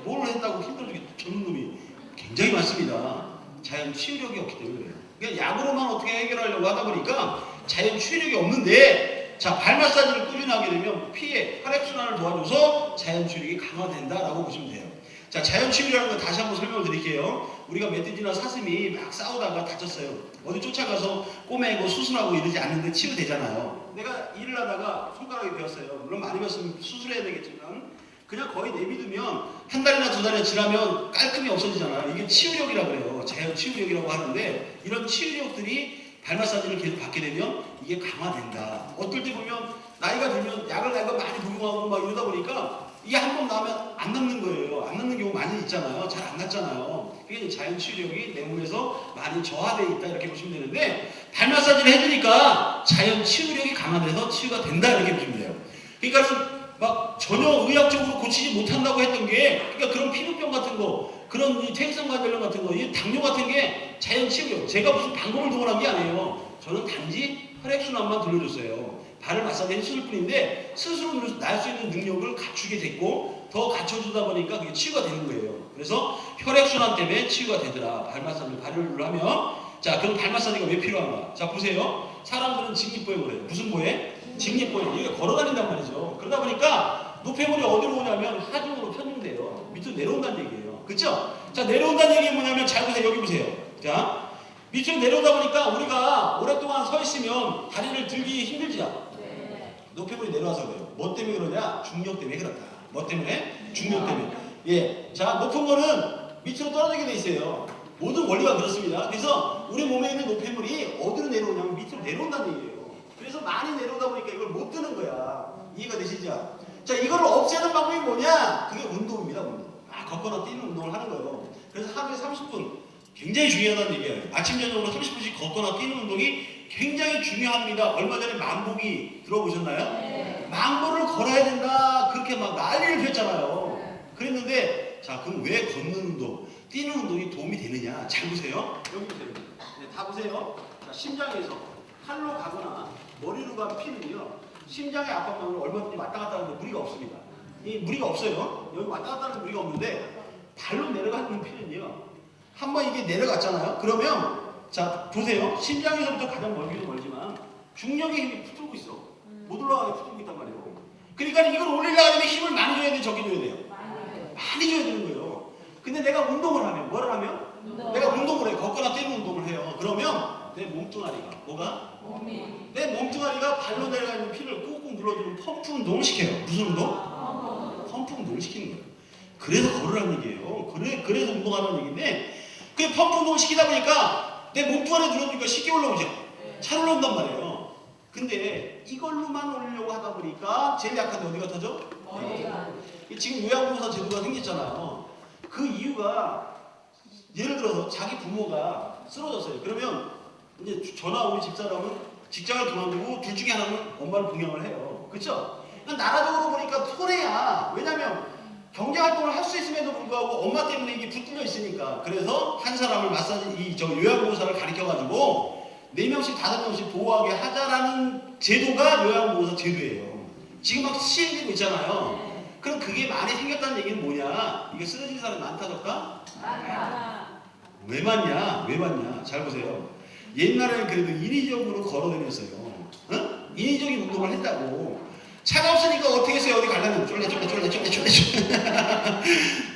뭘 했다고 힘들어 죽겠어. 저런 놈이 굉장히 많습니다. 자연 치유력이 없기 때문에 그래요. 그러니까 약으로만 어떻게 해결하려고 하다 보니까 자연 치유력이 없는데, 자, 발 마사지를 꾸준히 하게 되면 피의 혈액순환을 도와줘서 자연 치유력이 강화된다라고 보시면 돼요. 자, 자연 치유라는 거 다시 한번 설명을 드릴게요. 우리가 멧돼지나 사슴이 막 싸우다가 다쳤어요. 어디 쫓아가서 꼬매고 수술하고 이러지 않는데 치유되잖아요. 내가 일을 하다가 손가락이 베었어요. 물론 많이 베었으면 수술해야 되겠지만 그냥 거의 내비두면 한 달이나 2달이나 지나면 깔끔히 없어지잖아요. 이게 치유력이라고 그래요. 자연 치유력이라고 하는데, 이런 치유력들이 발 마사지를 계속 받게 되면 이게 강화된다. 어떨 때 보면 나이가 들면 약을 내가 많이 복용하고 막 이러다 보니까 이게 한 번 나면 안 낫는 거예요. 안 낫는 경우 많이 있잖아요. 잘 안 낫잖아요. 그게 자연 치유력이 내 몸에서 많이 저하되어 있다 이렇게 보시면 되는데, 발 마사지를 해주니까 자연 치유력이 강화돼서 치유가 된다 이렇게 보시면 돼요. 그러니까 막 전혀 의학적으로 고치지 못한다고 했던 게, 그러니까 그런 피부병 같은 거, 그런 이 퇴행성 관절염 같은 거, 이 당뇨 같은 게 자연 치유력. 제가 무슨 방법을 동원한 게 아니에요. 저는 단지 혈액순환만 돌려줬어요. 발을 마사지 해줄 뿐인데 스스로 날 수 있는 능력을 갖추게 됐고 더 갖춰주다 보니까 그게 치유가 되는 거예요. 그래서 혈액순환 때문에 치유가 되더라. 발 마사지를 발열을 하면. 자, 그럼 발 마사지가 왜 필요한가? 자, 보세요. 사람들은 직립보행을 해요. 무슨 보행? 직립보행. 이게 걸어다닌단 말이죠. 그러다 보니까 노폐물이 어디로 오냐면 하중으로 편중돼요. 밑으로 내려온다는 얘기예요. 그쵸? 자, 내려온다는 얘기는 뭐냐면 잘 보세요. 여기 보세요. 자, 밑으로 내려오다 보니까 우리가 오랫동안 서 있으면 다리를 들기 힘들지요? 노폐물이 내려와서 그래요. 뭐 때문에 그러냐? 중력 때문에 그렇다. 뭐 때문에? 중력 때문에. 예. 자, 높은 거는 밑으로 떨어지게 돼 있어요. 모든 원리가 그렇습니다. 그래서 우리 몸에 있는 노폐물이 어디로 내려오냐면 밑으로 내려온다는 얘기예요. 그래서 많이 내려오다 보니까 이걸 못 드는 거야. 이해가 되시죠? 자, 이걸 없애는 방법이 뭐냐? 그게 운동입니다. 운동. 걷거나 뛰는 운동을 하는 거예요. 그래서 하루에 30분 굉장히 중요하다는 얘기예요. 아침 저녁으로 30분씩 걷거나 뛰는 운동이 굉장히 중요합니다. 얼마 전에 만보기 들어보셨나요? 네. 만보를 걸어야 된다. 그렇게 막 난리를 폈잖아요. 그랬는데 자, 그럼 왜 걷는 운동, 뛰는 운동이 도움이 되느냐? 잘 보세요. 여기 보세요. 네, 다 보세요. 자, 심장에서 팔로 가거나 머리로 간 피는요, 심장의 압박감으로 얼마든지 왔다 갔다 하는데 무리가 없습니다. 이 무리가 없어요. 여기 왔다 갔다 하는 무리가 없는데 발로 내려가는 피는요, 한번 이게 내려갔잖아요. 그러면 자, 보세요. 심장에서부터 가장 멀기도 멀지만 중력의 힘이 붙들고 있어. 못 올라가게 붙들고 있단 말이에요. 그러니까 이걸 올리려면 힘을 많이 줘야 돼요? 적게 줘야 돼요? 많이 줘야 되는 거예요. 근데 내가 운동을 하면, 뭐를 하면? 내가 운동을 해. 걷거나 뛰는 운동을 해요. 그러면 내 몸뚱아리가, 뭐가? 내 몸뚱아리가 발로 내려가는 피를 꾹꾹 눌러주는 펌프 운동을 시켜요. 무슨 운동? 펌프 운동을 시키는 거예요. 그래서 걸으라는 얘기예요. 그래서 운동하라는 얘기인데, 그 펌프 운동을 시키다 보니까 내 몸뚱아리에 눌러주니까 쉽게 올라오죠. 잘 올라온단 말이에요. 근데 이걸로만 올리려고 하다 보니까 제일 약한 데 어디가 터져? 지금 요양보호사 제도가 생겼잖아요. 그 이유가, 예를 들어서 자기 부모가 쓰러졌어요. 그러면 이제 저나 우리 집사람은 직장을 그만두고 둘 중에 하나는 엄마를 봉양을 해요. 그쵸? 나라적으로 보니까 손해야. 왜냐면 경제활동을 할 수 있음에도 불구하고 엄마 때문에 이게 붙들려 있으니까. 그래서 한 사람을 마사지, 요양보호사를 가르쳐가지고 4명씩 5명씩 보호하게 하자라는 제도가 요양보호사 제도예요. 지금 막 시행되고 있잖아요. 그럼 그게 많이 생겼다는 얘기는 뭐냐? 이게 쓰러진 사람이 많다 적다? 왜 많냐? 왜 많냐? 잘 보세요. 옛날에는 그래도 인위적으로 걸어다녔어요. 어? 인위적인 운동을 했다고. 차가 없으니까 어떻게 했어요? 어디 가려면 쫄래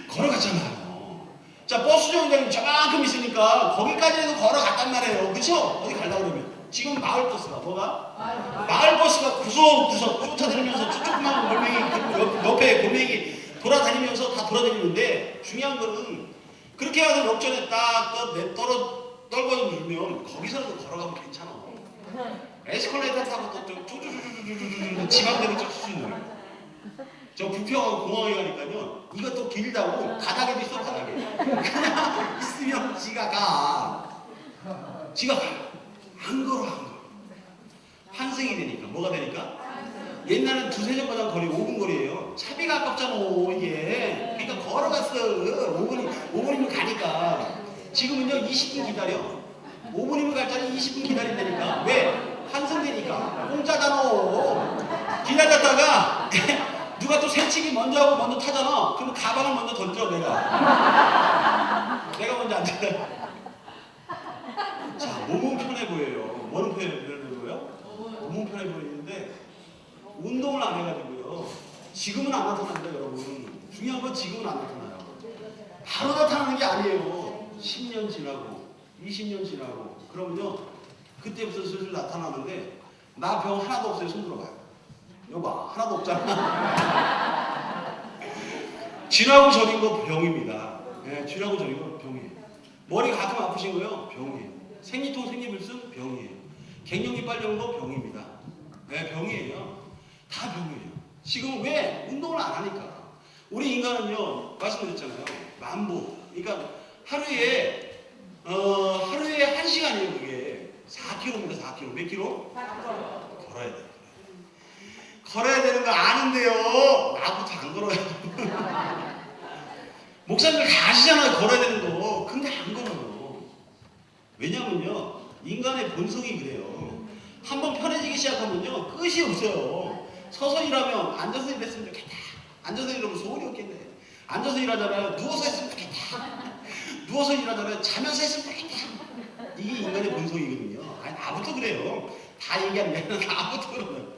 걸어갔잖아요. 자, 버스 정류장이 저만큼 있으니까 거기까지라도 걸어갔단 말이에요. 그쵸? 어디 가려고 그러면. 지금 마을버스가 뭐가? 마을버스가 구석구석 쫓아다니면서 조그만 골뱅이, 옆에 골뱅이 돌아다니면서 다 돌아다니는데, 중요한 거는 그렇게 해서 역전에 딱 떨궈 누르면 거기서라도 걸어가면 괜찮아. 에스컬레이터 타고 또 쭉쭉쭉쭉쭉쭉 지방대로 쭉쭉 누르. 저 부평하고 공항에 가니까요, 이것도 길다고 바닥에도 있어. 바닥에 그냥 있으면 지가 가. 안 걸어. 환승이 되니까. 뭐가 되니까? 옛날엔 두세 정거장 거리 5분 거리예요. 차비가 아깝잖아 이게. 그러니까 걸어갔어. 5분이면 가니까. 지금은요 20분 기다려. 5분이면 갈 자리 20분 기다린다니까. 왜? 환승되니까. 공짜잖아. 기다렸다가 누가 또 새치기 먼저 하고 먼저 타잖아. 그러면 가방을 먼저 던져. 내가 먼저 앉아. 자, 몸은 편해 보여요. 뭐는 편해 보여요? 몸은 편해 보이는데 운동을 안 해가지고요. 지금은 안 나타납니다, 여러분. 중요한 건 지금은 안 나타나요. 바로 나타나는 게 아니에요. 10년 지나고 20년 지나고 그러면요, 그때부터 슬슬 나타나는데, 나 병 하나도 없어요. 손 들어봐요. 여봐, 하나도 없잖아. 지나고 저린 거 병입니다. 네, 지나고 저린 거 병이에요. 머리 가끔 아프신 거요? 병이에요. 생리통, 생리불순? 병이에요. 갱년기 빨리 온 거 병입니다. 네, 병이에요. 다 병이에요. 지금 왜? 운동을 안 하니까. 우리 인간은요, 말씀드렸잖아요. 만보. 그러니까 하루에 1시간이에요, 그게. 4km입니다, 4km. 몇 킬로? 4km. 걸어야 돼요. 걸어야 되는 거 아는데요. 나부터 안 걸어요. 목사님들 다 아시잖아요, 걸어야 되는 거. 근데 안 걸어요. 왜냐면요, 인간의 본성이 그래요. 한번 편해지기 시작하면요, 끝이 없어요. 서서 일하면 앉아서 일했으면 좋겠다. 앉아서 일하면 소원이 없겠네. 앉아서 일하잖아요. 누워서 했으면 좋겠다. 누워서 일하잖아요. 자면서 했으면 좋겠다. 이게 인간의 본성이거든요. 아니, 나부터 그래요. 다 얘기하는 게 아니라 나부터 그러면.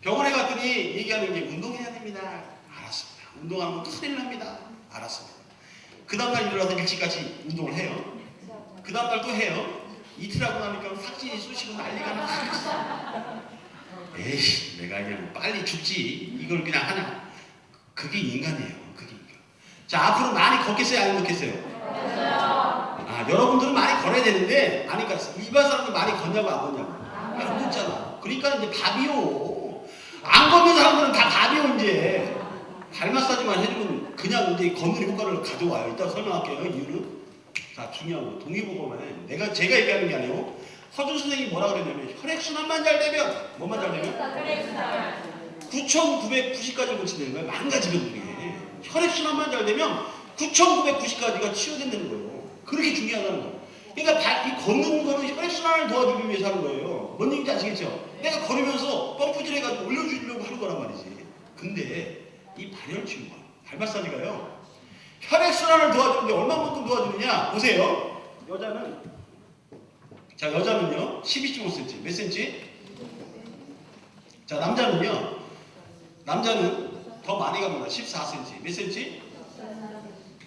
병원에 갔더니 얘기하는 게 운동해야 됩니다. 알았습니다. 운동하면 큰일 납니다. 알았습니다. 그 다음날 일어나서 일찍까지 운동을 해요. 그 다음날 또 해요. 이틀 하고 나니까 삭진이 쑤시고 난리가 나. 에이, 내가 그냥 빨리 죽지. 이걸 그냥 하냐. 그게 인간이에요. 그게 인간. 자, 앞으로 많이 걷겠어요? 안 걷겠어요? 아, 여러분들은 많이 걸어야 되는데, 아니, 그러니까 일반 사람들 많이 걷냐고 안 걷냐고? 안 걷잖아. 그러니까 이제 밥이요. 안 걷는 사람들은 다 밥이요, 이제. 발 마사지만 해주면 그냥 이제 걷는 효과를 가져와요. 이따 설명할게요. 이유는. 자, 중요한 거. 동의보감에 제가 얘기하는 게 아니고, 허준 선생님이 뭐라 그랬냐면, 혈액순환만 잘 되면, 뭐만 잘 되면? 9,990까지 고친다는 거예요. 망가지면 그게. 혈액순환만 잘 되면 9,990까지가 치유된다는 거예요. 그렇게 중요하다는 거예요. 그러니까 이 걷는 거는 혈액순환을 도와주기 위해서 하는 거예요. 뭔 얘기인지 아시겠죠? 내가 걸으면서 펌프질 해가지고 올려주려고 하는 거란 말이지. 근데 이 발열치유가, 발 마사지가요, 혈액순환을 도와주는데 얼마만큼 도와주느냐? 보세요. 여자는요 12.5cm. 몇 cm? 자, 남자는 더 많이 갑니다. 14cm. 몇 cm?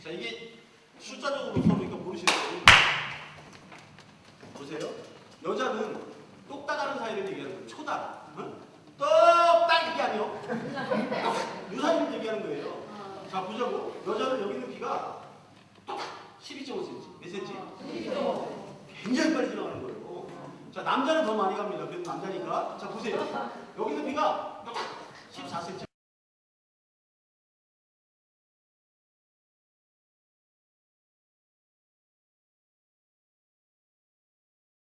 자, 이게 숫자적으로 보니까 모르시는 거예요. 보세요. 여자는 똑딱하는 사이를 얘기하는 거예요. 초딱. 응? 똑딱 이게 아니요. 이 사이를 얘기하는 거예요. 자, 보자고. 여자는 여기 있는 피가 똑딱 12.5cm. 몇 cm? 굉장히 빨리 지나가는 거예요. 자, 남자는 더 많이 갑니다. 그래도 남자니까. 자, 보세요. 여기 있는 피가